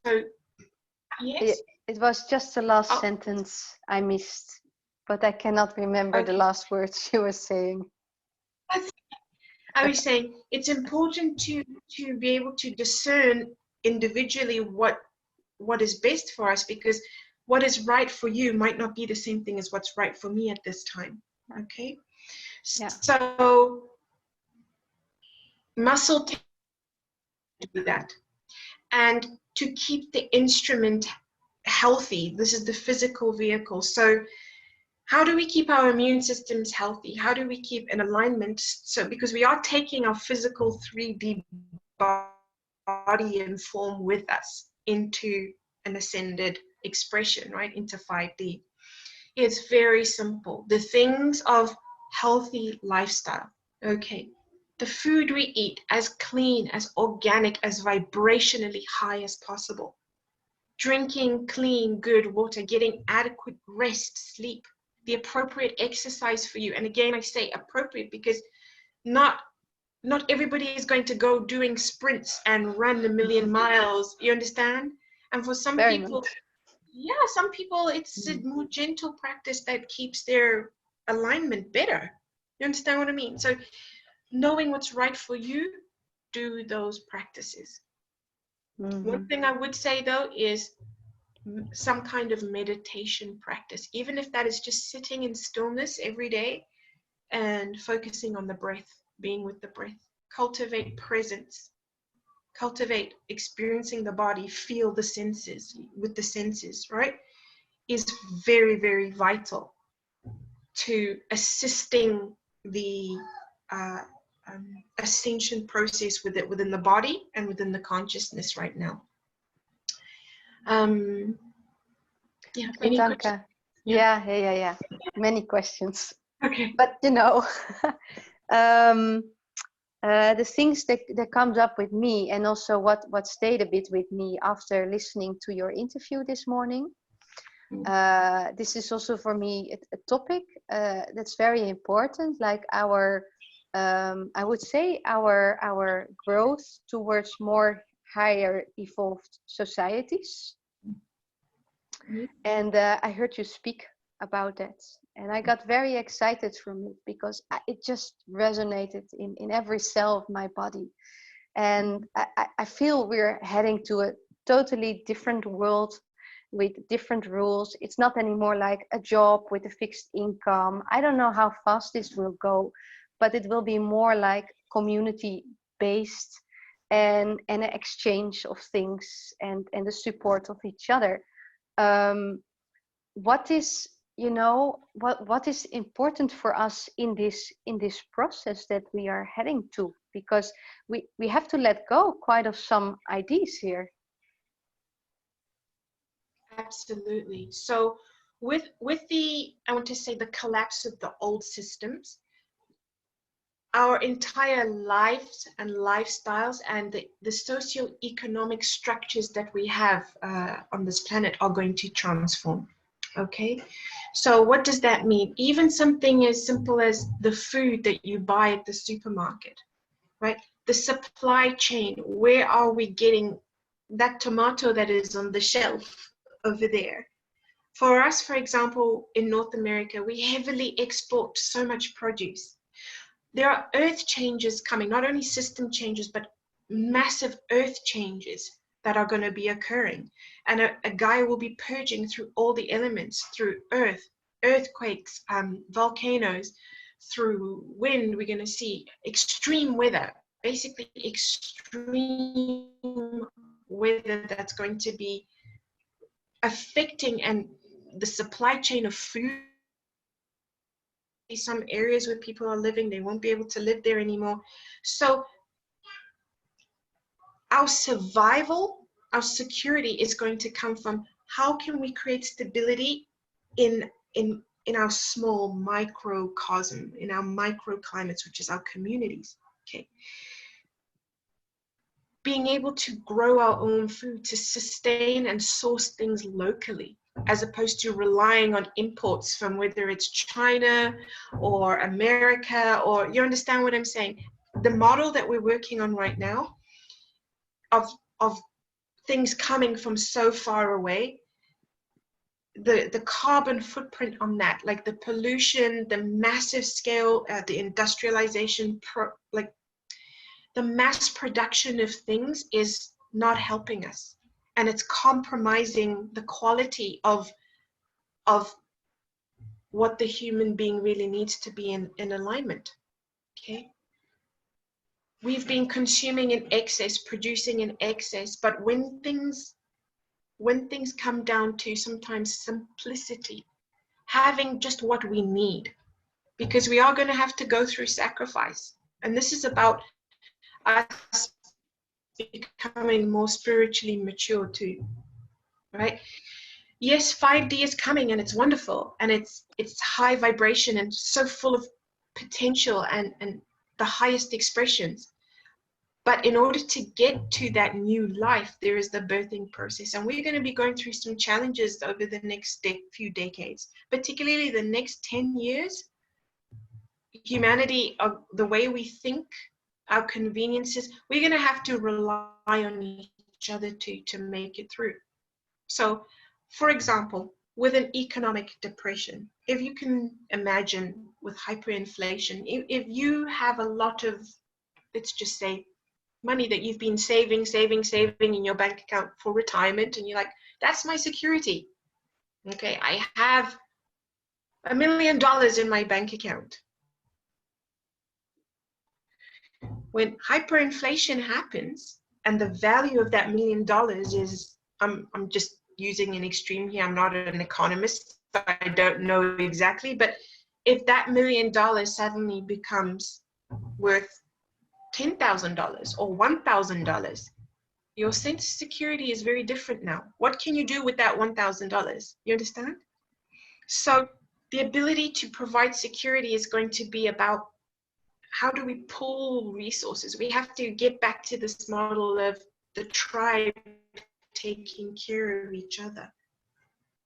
Yes? It was just the last sentence I missed, but I cannot remember the last words you were saying. I was saying it's important to be able to discern individually what is best for us, because what is right for you might not be the same thing as what's right for me at this time. Okay? Yeah. So muscle to do that. And to keep the instrument healthy, this is the physical vehicle. So how do we keep our immune systems healthy? How do we keep in alignment? So because we are taking our physical 3D body and form with us into an ascended expression, right? Into 5D. It's very simple. The things of healthy lifestyle. Okay. The food we eat, as clean, as organic, as vibrationally high as possible. Drinking clean, good water, getting adequate rest, sleep, the appropriate exercise for you. And again, I say appropriate because not everybody is going to go doing sprints and run 1,000,000 miles. You understand? And for some people, some people, it's a more gentle practice that keeps their alignment better. You understand what I mean? So knowing what's right for you, do those practices. One thing I would say though is some kind of meditation practice, even if that is just sitting in stillness every day and focusing on the breath, being with the breath. Cultivate presence, cultivate experiencing the body, feel the senses with the senses, right? Is very, very vital to assisting the ascension process within the body and within the consciousness right now. Any questions? Yeah. Many questions. Okay. But you know, the things that comes up with me, and also what stayed a bit with me after listening to your interview this morning. This is also for me a topic that's very important, like our I would say our growth towards more higher evolved societies. And I heard you speak about that, and I got very excited from it because it just resonated in every cell of my body. And I feel we're heading to a totally different world with different rules. It's not anymore like a job with a fixed income. I don't know how fast this will go, but it will be more like community based and an exchange of things and the support of each other. What is, you know, what is important for us in this process that we are heading to, because we have to let go quite of some ideas here. Absolutely. So with the, I want to say, the collapse of the old systems, our entire lives and lifestyles and the socio-economic structures that we have on this planet are going to transform. Okay, so what does that mean? Even something as simple as the food that you buy at the supermarket, right? The supply chain, where are we getting that tomato that is on the shelf over there? For us, for example, in North America, we heavily export so much produce. There are earth changes coming, not only system changes, but massive earth changes that are going to be occurring. And a guy will be purging through all the elements, through earth, earthquakes, volcanoes, through wind. We're going to see extreme weather, basically extreme weather that's going to be affecting and the supply chain of food. Some areas where people are living, they won't be able to live there anymore. So our survival, our security is going to come from how can we create stability in our small microcosm, in our microclimates, which is our communities. Okay. Being able to grow our own food, to sustain and source things locally, as opposed to relying on imports from whether it's China or America, or you understand what I'm saying? The model that we're working on right now of things coming from so far away, the carbon footprint on that, like the pollution, the massive scale, the industrialization, like the mass production of things is not helping us, and it's compromising the quality of what the human being really needs to be in alignment. Okay, we've been consuming in excess, producing in excess, but when things come down to sometimes simplicity, having just what we need, because we are going to have to go through sacrifice, and this is about us becoming more spiritually mature too, right? Yes, 5D is coming and it's wonderful and it's high vibration and so full of potential and the highest expressions. But in order to get to that new life, there is the birthing process. And we're going to be going through some challenges over the next few decades, particularly the next 10 years. Humanity, the way we think, our conveniences, we're going to have to rely on each other to make it through. So, for example, with an economic depression, if you can imagine with hyperinflation, if you have a lot of, let's just say, money that you've been saving in your bank account for retirement, and you're like, that's my security. Okay, I have $1 million in my bank account. When hyperinflation happens and the value of that $1 million is, I'm just using an extreme here, I'm not an economist, so I don't know exactly, but if that $1 million suddenly becomes worth $10,000 or $1,000, your sense of security is very different now. What can you do with that $1,000? You understand? So the ability to provide security is going to be about how do we pool resources? We have to get back to this model of the tribe taking care of each other,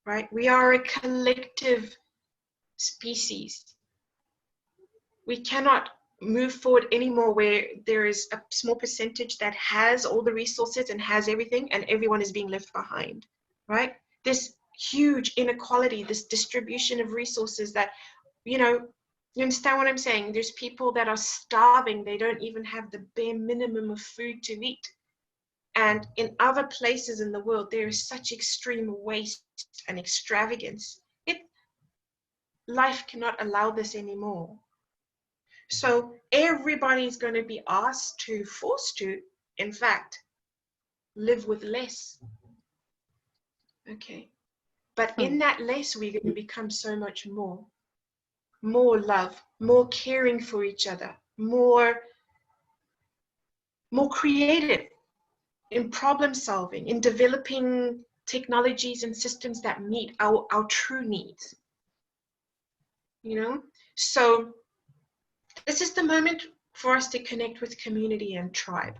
right? We are a collective species. We cannot move forward anymore where there is a small percentage that has all the resources and has everything and everyone is being left behind, right? This huge inequality, this distribution of resources that, you understand what I'm saying? There's people that are starving. They don't even have the bare minimum of food to eat. And in other places in the world, there is such extreme waste and extravagance. Life cannot allow this anymore. So everybody's going to be forced to, in fact, live with less. Okay. But in that less, we're going to become so much more love, more caring for each other, more creative in problem solving, in developing technologies and systems that meet our true needs. So this is the moment for us to connect with community and tribe.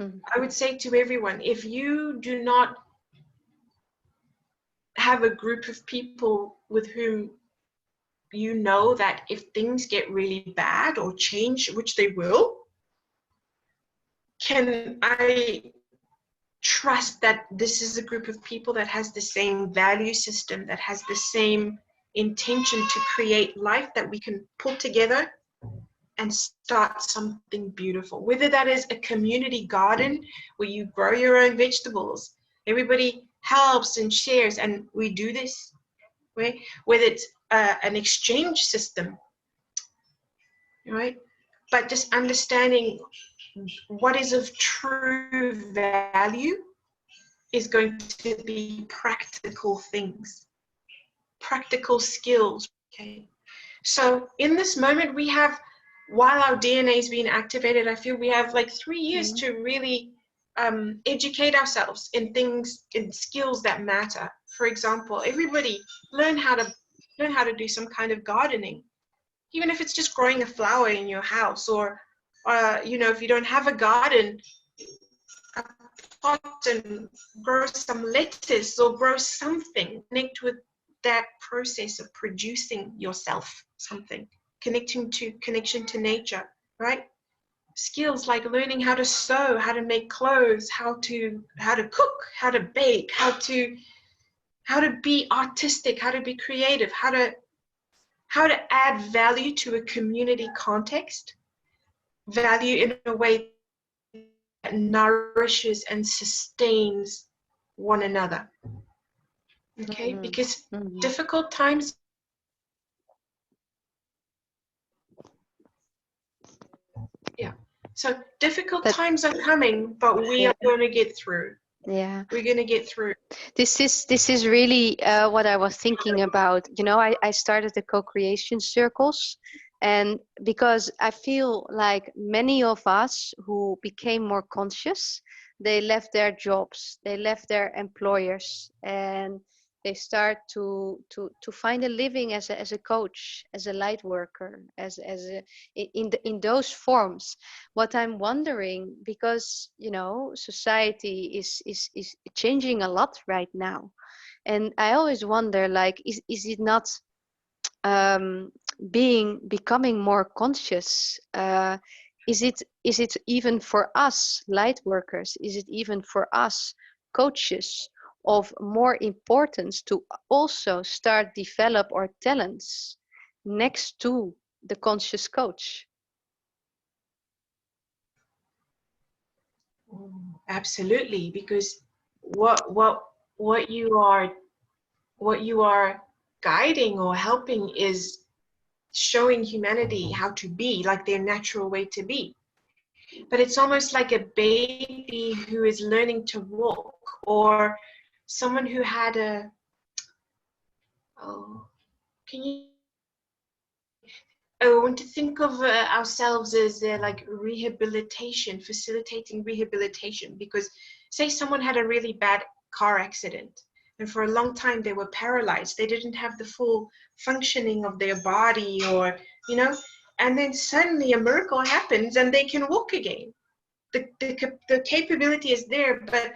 Mhm. I would say to everyone, if you do not have a group of people with whom you know that if things get really bad or change, which they will, can I trust that this is a group of people that has the same value system, that has the same intention to create life, that we can pull together and start something beautiful. Whether that is a community garden where you grow your own vegetables, everybody helps and shares, and we do this, right? Whether it's an exchange system, right? But just understanding what is of true value is going to be practical things, practical skills, okay? So in this moment, we have, while our DNA is being activated, I feel we have like 3 years to really educate ourselves in things, in skills that matter. For example, everybody learn how to do some kind of gardening, even if it's just growing a flower in your house, or if you don't have a garden, a pot and grow some lettuce or grow something. Connect with that process of producing yourself something, connection to nature, right? Skills like learning how to sew, how to make clothes, how to cook, how to bake, how to be artistic, how to be creative, how to add value to a community context, value in a way that nourishes and sustains one another. Okay, because difficult times, so difficult times are coming, but we are going to get through. Yeah, we're going to get through. This is really what I was thinking about. I started the co-creation circles, and because I feel like many of us who became more conscious, they left their jobs, they left their employers, and they start to find a living as a coach, as a light worker, in those forms. What I'm wondering, because society is changing a lot right now, and I always wonder, like, is it not becoming more conscious? Is it even for us light workers, is it even for us coaches of more importance to also start develop our talents next to the conscious coach? Absolutely, because what you are guiding or helping is showing humanity how to be like their natural way to be. But it's almost like a baby who is learning to walk, or someone who had can you I want to think of ourselves as like rehabilitation, facilitating rehabilitation, because say someone had a really bad car accident and for a long time they were paralyzed, they didn't have the full functioning of their body, or and then suddenly a miracle happens and they can walk again. The capability is there, but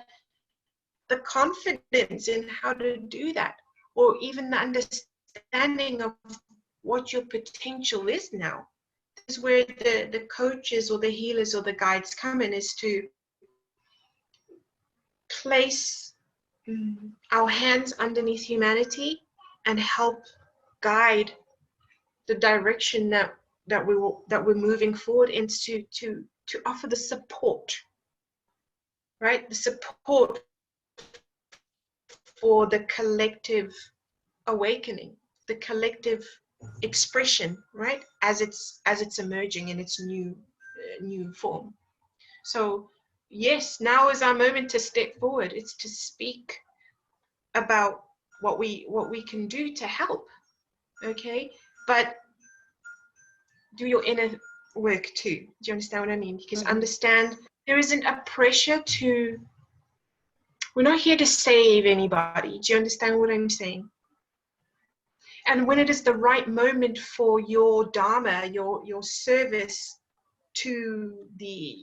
the confidence in how to do that, or even the understanding of what your potential is now. This is where the coaches or the healers or the guides come in, is to place our hands underneath humanity and help guide the direction that we're moving forward into, to offer the support, right? The support for the collective awakening, the collective expression, right? As it's emerging in its new form. So yes, now is our moment to step forward. It's to speak about what we can do to help. Okay, but do your inner work too. Do you understand what I mean? Because understand there isn't a pressure to. We're not here to save anybody. Do you understand what I'm saying? And when it is the right moment for your dharma, your service, to the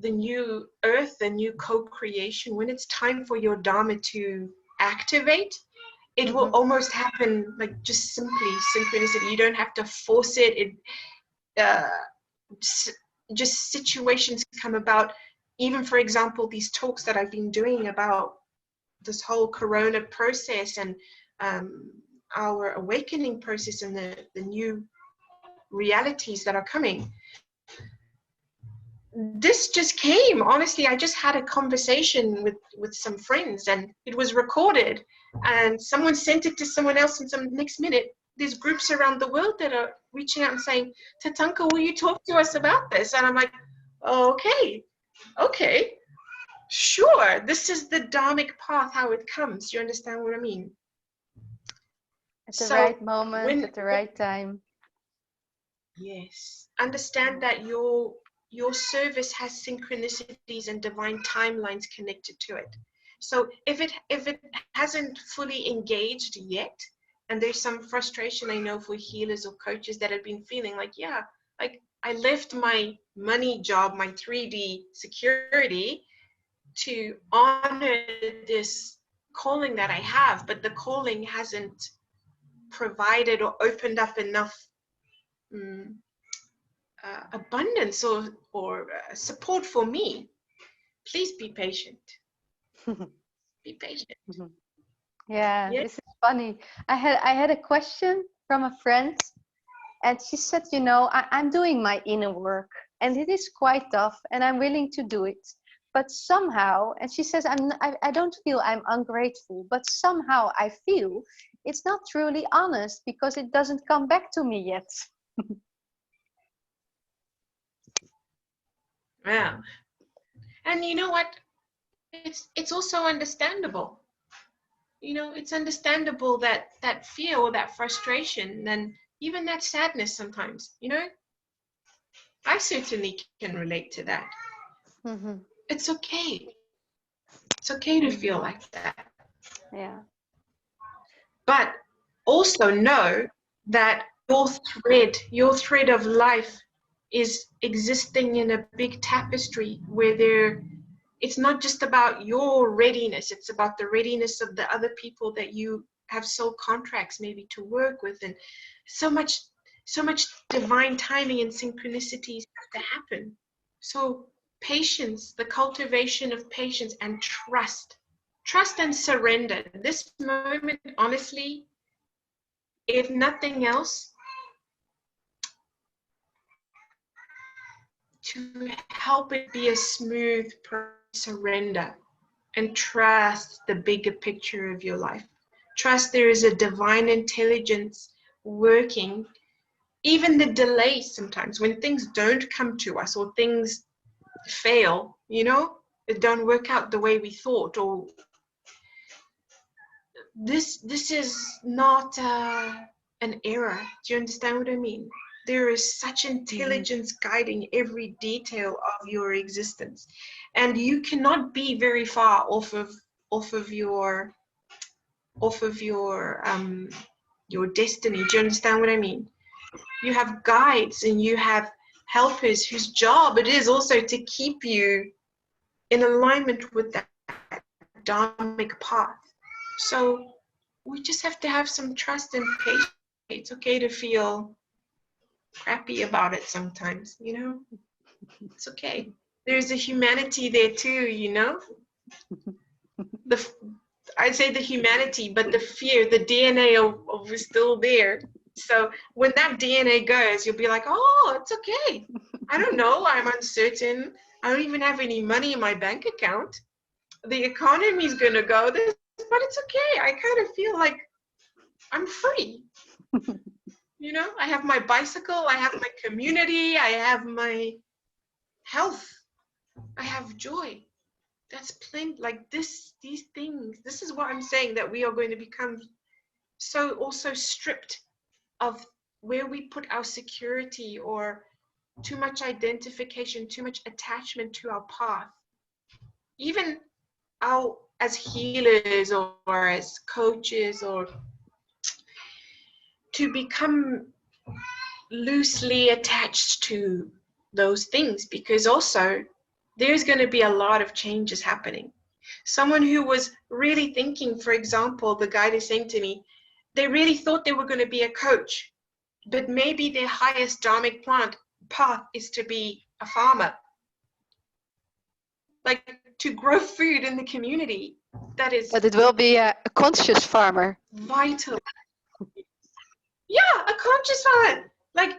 new earth, the new co-creation, when it's time for your Dharma to activate, it will almost happen like just simply synchronicity. You don't have to force it. Uh, just situations come about. Even, for example, these talks that I've been doing about this whole corona process and our awakening process and the new realities that are coming. This just came, honestly. I just had a conversation with some friends and it was recorded and someone sent it to someone else, and some next minute there's groups around the world that are reaching out and saying, Tatanka, will you talk to us about this? And I'm like, okay, sure. This is the dharmic path, how it comes. You understand what I mean? At the right moment, at the right time. Yes. Understand that your service has synchronicities and divine timelines connected to it. So if it hasn't fully engaged yet, and there's some frustration, I know, for healers or coaches that have been feeling like, yeah, like I left my money job, my 3D security, to honor this calling that I have, but the calling hasn't provided or opened up enough abundance or support for me. Please be patient. Be patient. Yeah, this is funny. I had a question from a friend, and she said, you know, I'm doing my inner work, and it is quite tough, and I'm willing to do it. But somehow, and she says, I don't feel I'm ungrateful, but somehow I feel it's not truly honest because it doesn't come back to me yet. Yeah. And you know what? It's also understandable. You know, it's understandable that fear or that frustration and even that sadness sometimes, you know? I certainly can relate to that. It's okay. It's okay to feel like that. Yeah. But also know that your thread of life is existing in a big tapestry where it's not just about your readiness, it's about the readiness of the other people that you have sold contracts maybe to work with, and so much divine timing and synchronicities have to happen. So patience, the cultivation of patience and trust and surrender. This moment, honestly, if nothing else, to help it be a smooth surrender and trust the bigger picture of your life. Trust there is a divine intelligence working. Even the delays sometimes, when things don't come to us or things fail, you know, it don't work out the way we thought, or this is not an error. Do you understand what I mean? There is such intelligence guiding every detail of your existence, and you cannot be very far off of your destiny. Do you understand what I mean? You have guides and you have helpers whose job it is also to keep you in alignment with that dharmic path. So we just have to have some trust and patience. It's okay to feel crappy about it sometimes, you know? It's okay. There's a humanity there too, you know? I'd say the humanity, but the fear, the DNA of is still there. So when that DNA goes, you'll be like, oh, it's okay. I don't know. I'm uncertain. I don't even have any money in my bank account. The economy's going to go this, but it's okay. I kind of feel like I'm free. You know, I have my bicycle. I have my community. I have my health. I have joy. That's plenty. Like these things. This is what I'm saying, that we are going to become so also stripped of where we put our security, or too much identification, too much attachment to our path. Even as healers or as coaches, or to become loosely attached to those things, because also there's going to be a lot of changes happening. Someone who was really thinking, for example, the guy is saying to me, they really thought they were going to be a coach, but maybe their highest dharmic path is to be a farmer, like to grow food in the community. That is, but it will be a conscious farmer. Vital. Yeah, a conscious farmer. Like,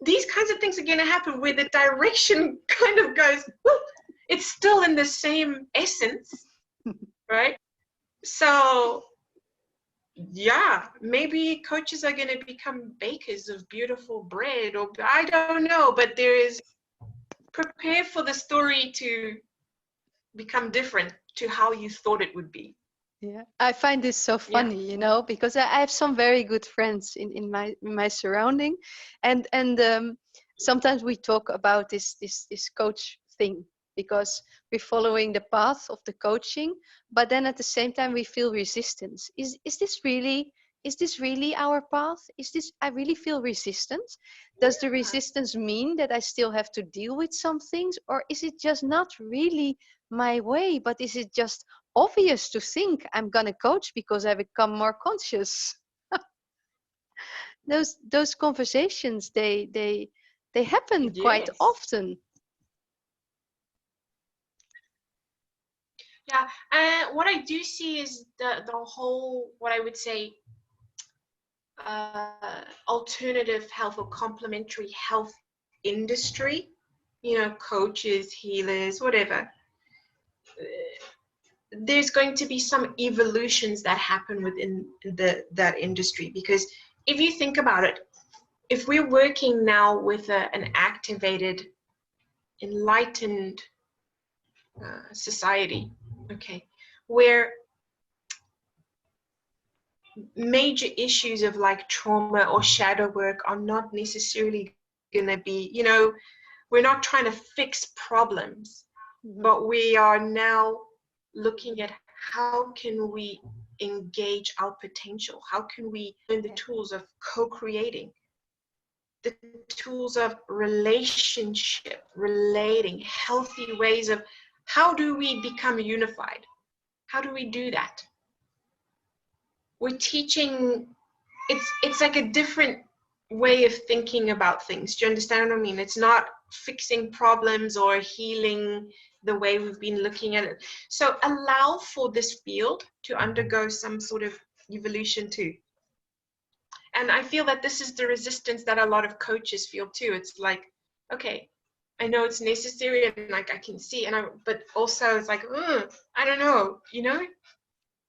these kinds of things are going to happen where the direction kind of goes, it's still in the same essence, right? So yeah, maybe coaches are going to become bakers of beautiful bread, or I don't know, but there is, prepare for the story to become different to how you thought it would be. Yeah, I find this so funny, you know, because I have some very good friends in my surrounding, and sometimes we talk about this coach thing, because we're following the path of the coaching, but then at the same time we feel resistance. Is this really our path? I really feel resistance? Does the resistance mean that I still have to deal with some things, or is it just not really my way, but is it just obvious to think I'm gonna coach because I become more conscious? Those conversations, they happen quite Yes. often. Yeah, and what I do see is the whole, what I would say, alternative health or complementary health industry, you know, coaches, healers, whatever. There's going to be some evolutions that happen within that industry, because if you think about it, if we're working now with an activated, enlightened society, okay, where major issues of like trauma or shadow work are not necessarily going to be, you know, we're not trying to fix problems, but we are now looking at how can we engage our potential, how can we learn the tools of co-creating, the tools of relationship, relating, healthy ways of how do we become unified, how do we do that. We're teaching, it's like a different way of thinking about things. Do you understand what I mean? It's not fixing problems or healing the way we've been looking at it. So allow for this field to undergo some sort of evolution too. And I feel that this is the resistance that a lot of coaches feel too. It's like, okay, I know it's necessary and like I can see, but also it's like, I don't know, you know,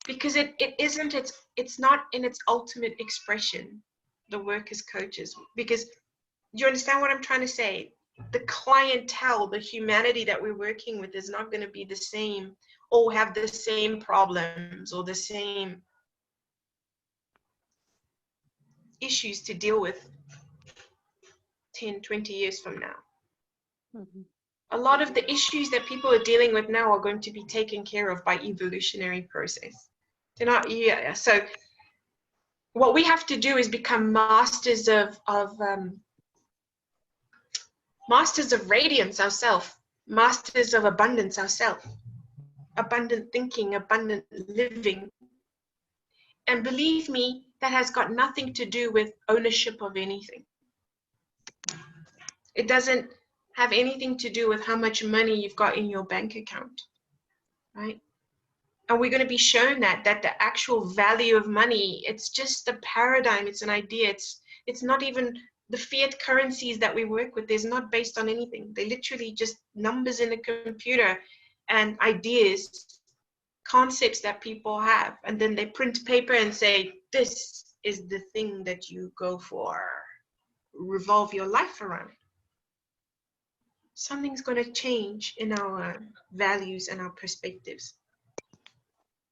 because it's not in its ultimate expression, the work as coaches. Because you understand what I'm trying to say? The clientele, the humanity that we're working with is not going to be the same or have the same problems or the same issues to deal with 10, 20 years from now. A lot of the issues that people are dealing with now are going to be taken care of by evolutionary process. They're not, yeah. So what we have to do is become masters of radiance ourselves, masters of abundance ourselves, abundant thinking, abundant living. And believe me, that has got nothing to do with ownership of anything. It doesn't have anything to do with how much money you've got in your bank account, right? And we're going to be shown that the actual value of money, it's just a paradigm, it's an idea, it's not even the fiat currencies that we work with, they're not based on anything. They're literally just numbers in a computer and ideas, concepts that people have, and then they print paper and say, this is the thing that you go for, revolve your life around. Something's going to change in our values and our perspectives.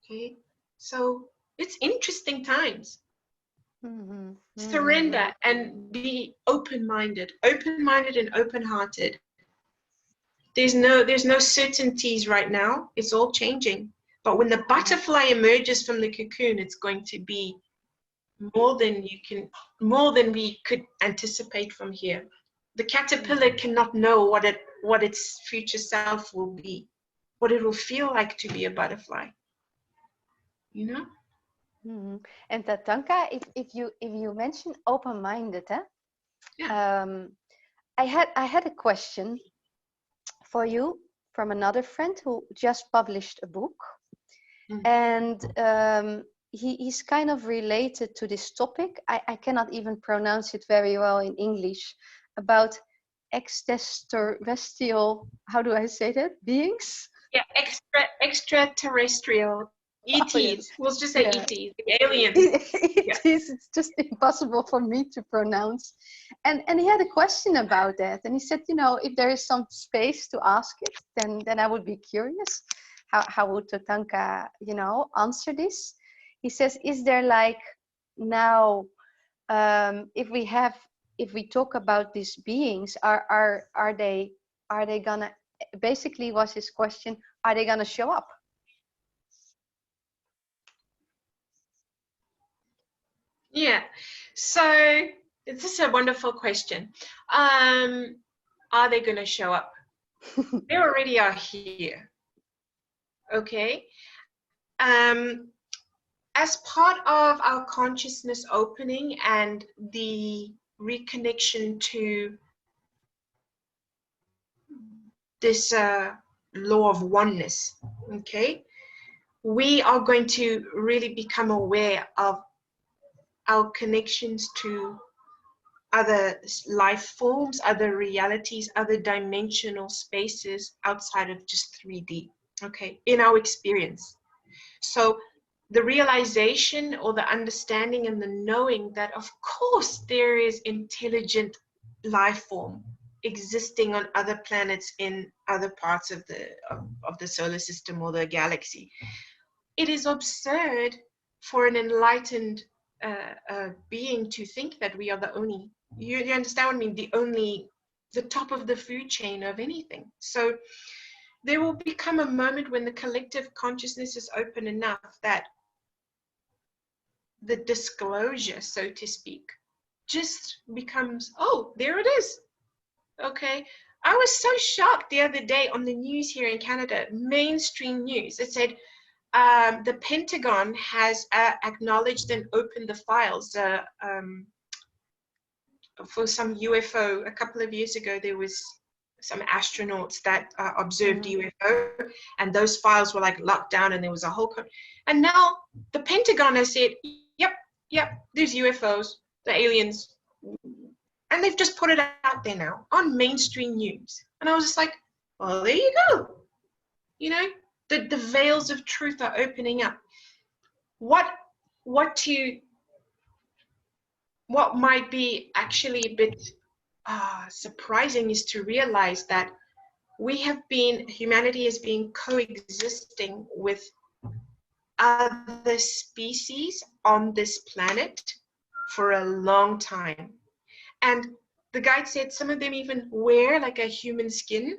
Okay, so it's interesting times. Surrender and be open-minded and open-hearted. There's no certainties right now. It's all changing. But when the butterfly emerges from the cocoon, it's going to be more than more than we could anticipate from here. The caterpillar cannot know what its future self will be, what it will feel like to be a butterfly. You know? Mm-hmm. And Tatanka, if you mention open-minded, Yeah. I had a question for you from another friend who just published a book, Mm. and he's kind of related to this topic. I cannot even pronounce it very well in English, about extraterrestrial, how do I say that, beings? Yeah, extraterrestrial Oh, yeah. ETs. We'll just say Yeah. ETs, the aliens. It is, it's just impossible for me to pronounce. And he had a question about that, and he said, if there is some space to ask it, then I would be curious. How would Tatanka, answer this? He says, is there like now, if we talk about these beings, are they gonna, basically was his question, are they gonna show up? Yeah. So this is a wonderful question. Are they going to show up? They already are here. Okay. As part of our consciousness opening and the reconnection to this law of oneness, okay, we are going to really become aware of our connections to other life forms, other realities, other dimensional spaces outside of just 3D, okay, in our experience. So the realization or the understanding and the knowing that, of course, there is intelligent life form existing on other planets in other parts of the solar system or the galaxy. It is absurd for an enlightened being to think that we are the only, you understand what I mean, the top of the food chain of anything. So there will become a moment when the collective consciousness is open enough that the disclosure, so to speak, just becomes, oh, there it is. Okay. I was so shocked the other day on the news here in Canada, mainstream news. It said the Pentagon has acknowledged and opened the files for some UFO. A couple of years ago, there was some astronauts that observed UFO, and those files were like locked down, and there was a whole. And now the Pentagon has said, yep, there's UFOs, the aliens, and they've just put it out there now on mainstream news. And I was just like, well, there you go. You know, the veils of truth are opening up. What might be actually a bit surprising is to realize that humanity has been coexisting with other species on this planet for a long time. And the guide said some of them even wear like a human skin,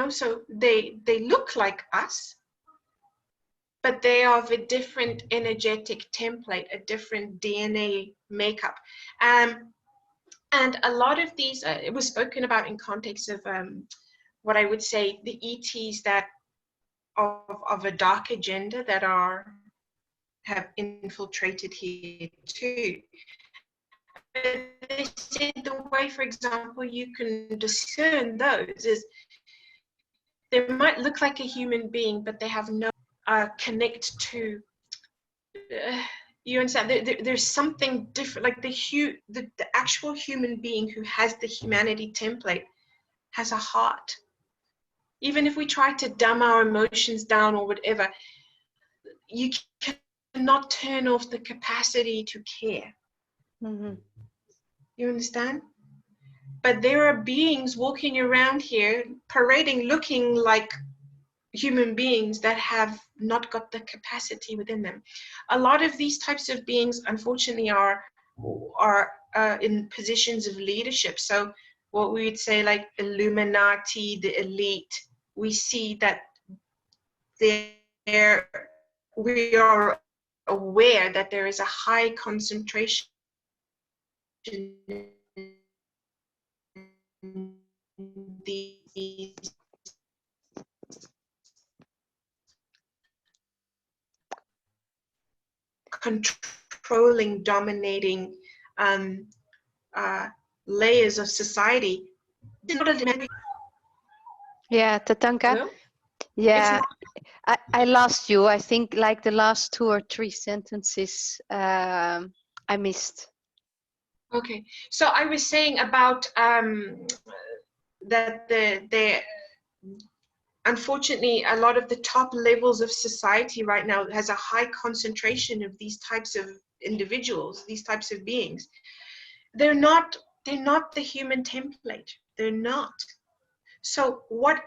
so they look like us, but they are of a different energetic template, a different DNA makeup. And a lot of these, it was spoken about in context of what I would say the ETs that of a dark agenda that have infiltrated here too. But they said the way, for example, you can discern those is they might look like a human being, but they have no connect to. You understand? There's something different. Like the actual human being who has the humanity template has a heart. Even if we try to dumb our emotions down or whatever, you cannot turn off the capacity to care. Mm-hmm. You understand? But there are beings walking around here, parading, looking like human beings that have not got the capacity within them. A lot of these types of beings, unfortunately, are in positions of leadership. So what we would say like Illuminati, the elite, we see that we are aware that there is a high concentration in these controlling, dominating layers of society. Yeah, Tatanka. Hello? Yeah, I lost you. I think like the last 2 or 3 sentences I missed. Okay, so I was saying about that the unfortunately a lot of the top levels of society right now has a high concentration of these types of individuals, these types of beings. They're not the human template. They're not. So what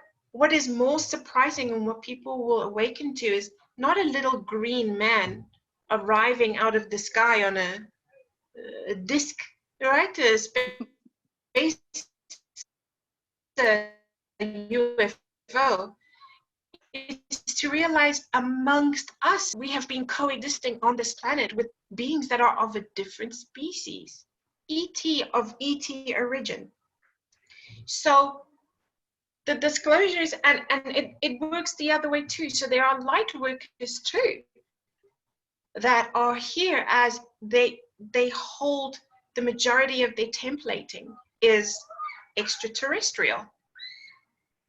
is more surprising and what people will awaken to is not a little green man arriving out of the sky on a disc, right? A space UFO. Is to realize amongst us, we have been coexisting on this planet with beings that are of a different species, of ET origin. So the disclosures, and it works the other way too. So there are light workers too that are here as they hold the majority of their templating is extraterrestrial.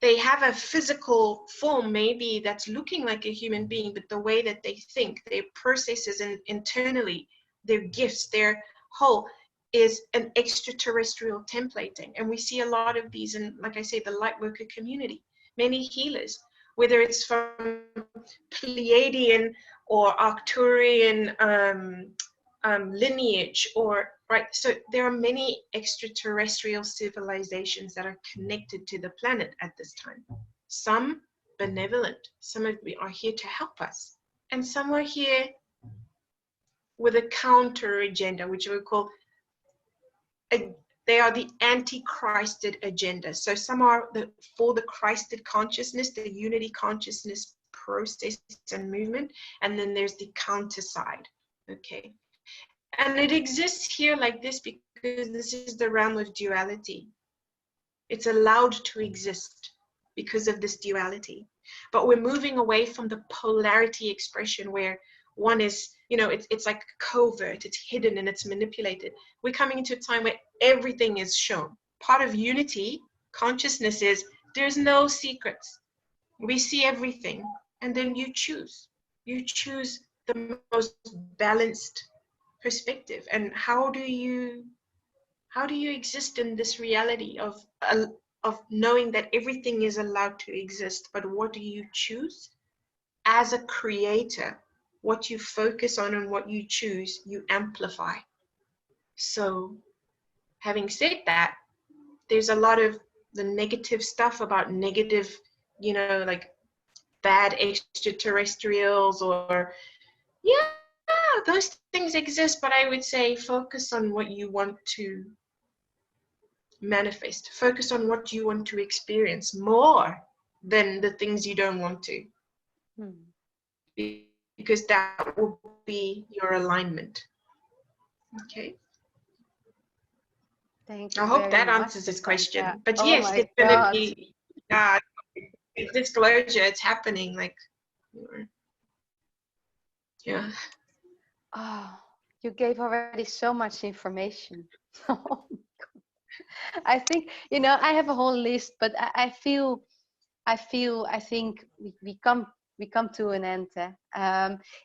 They have a physical form maybe that's looking like a human being, but the way that they think, their processes internally, their gifts, their whole is an extraterrestrial templating. And we see a lot of these in, like I say, the light worker community, many healers, whether it's from Pleiadian or Arcturian lineage, or right. So there are many extraterrestrial civilizations that are connected to the planet at this time. Some benevolent, some are here to help us, and some are here with a counter agenda, which we call they are the anti-Christed agenda. So some are for the Christed consciousness, the unity consciousness process and movement, and then there's the counter side. Okay. And it exists here like this because this is the realm of duality. It's allowed to exist because of this duality. But we're moving away from the polarity expression where one is, it's like covert, it's hidden and it's manipulated. We're coming into a time where everything is shown. Part of unity consciousness is there's no secrets. We see everything, and then you choose. You choose the most balanced perspective. And how do you exist in this reality of knowing that everything is allowed to exist, but what do you choose as a creator? What you focus on and what you choose, you amplify. So having said that, there's a lot of the negative stuff about negative, like bad extraterrestrials, or those things exist, but I would say focus on what you want to manifest. Focus on what you want to experience more than the things you don't want to. Because that will be your alignment. Okay. Thank you. I hope that answers this question. But yes, it's going to be disclosure. It's happening. Like, yeah. Oh, you gave already so much information. I think, I have a whole list, but I think we come to an end.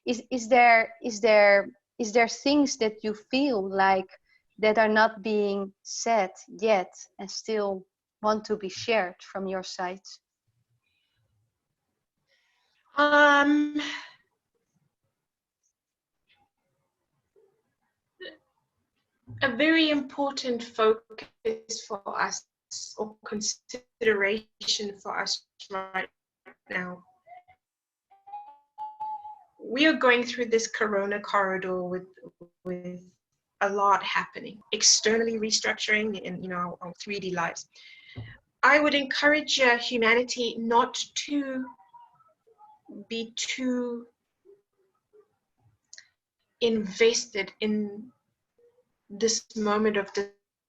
Is there things that you feel like that are not being said yet and still want to be shared from your side? A very important focus for us, or consideration for us right now. We are going through this corona corridor with a lot happening, externally restructuring in our 3D lives. I would encourage humanity not to be too invested in this moment of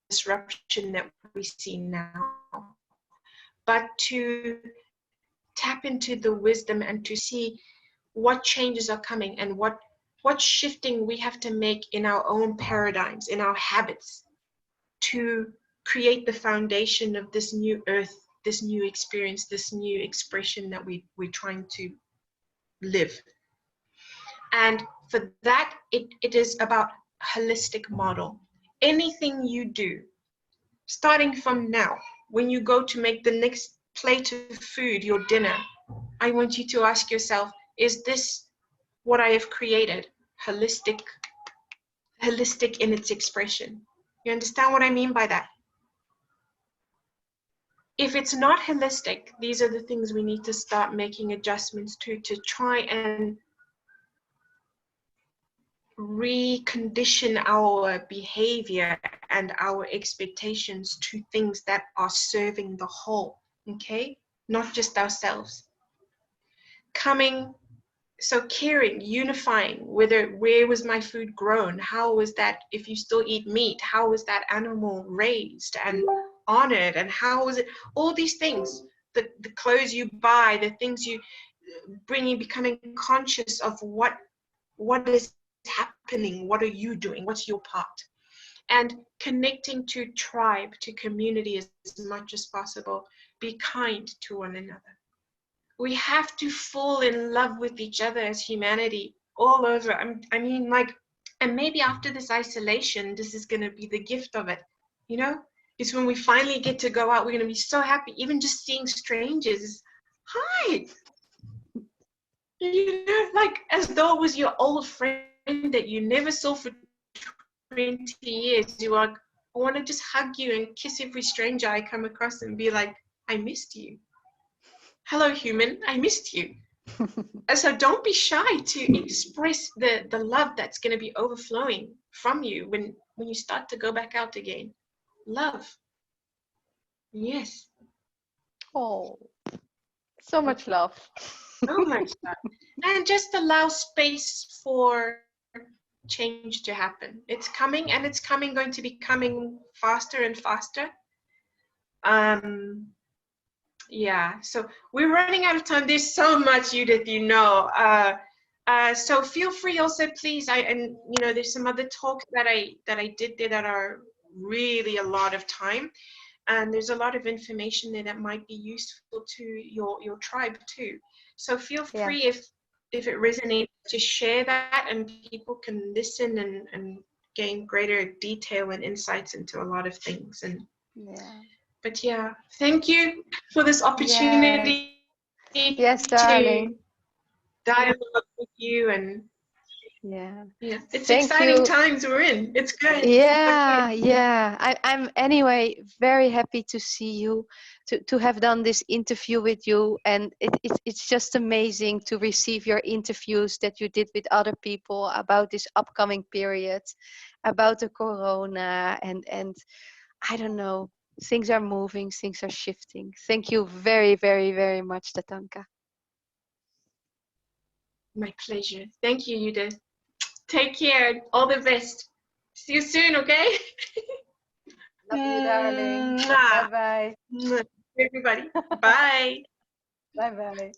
disruption that we see now, but to tap into the wisdom and to see what changes are coming and what shifting we have to make in our own paradigms, in our habits, to create the foundation of this new earth, this new experience, this new expression that we're trying to live. And for that, it is about holistic model. Anything you do, starting from now, when you go to make the next plate of food, your dinner, I want you to ask yourself, is this what I have created? Holistic in its expression. You understand what I mean by that? If it's not holistic, these are the things we need to start making adjustments to try and recondition our behavior and our expectations to things that are serving the whole, okay? Not just ourselves. Caring, unifying, where was my food grown? How was that, if you still eat meat, how was that animal raised and honored? And how was it, all these things, the clothes you buy, the things you becoming conscious of what is happening, what are you doing, what's your part? And connecting to tribe, to community as much as possible. Be kind to one another. We have to fall in love with each other as humanity all over. I mean, like, and maybe after this isolation, this is going to be the gift of it, you know? It's when we finally get to go out, we're going to be so happy, even just seeing strangers. Hi! You know, like, as though it was your old friend that you never saw for 20 years. You are, I want to just hug you and kiss every stranger I come across and be like, I missed you. Hello, human, I missed you. So don't be shy to express the love that's going to be overflowing from you when you start to go back out again. Love. Yes. Oh, so much love. So much love. And just allow space for change to happen. It's coming, and it's going to be coming faster and faster. Yeah, so we're running out of time. There's so much, Judith, you know. So feel free also, please. And you know, there's some other talks that I did there that are really a lot of time, and there's a lot of information there that might be useful to your tribe too. So feel free, if it resonates, to share that, and people can listen and gain greater detail and insights into a lot of things. And but yeah, thank you for this opportunity. Yes, darling. To dialogue with you, and it's Thank exciting you. times we're in. It's good. I'm anyway very happy to see you, to have done this interview with you, and it's just amazing to receive your interviews that you did with other people about this upcoming period, about the corona, and I don't know, things are moving, things are shifting. Thank you very, very, very much, Tatanka. My pleasure. Thank you, Judith. Take care. All the best. See you soon, okay? Love you, darling. Bye-bye. Everybody. Bye. Bye-bye.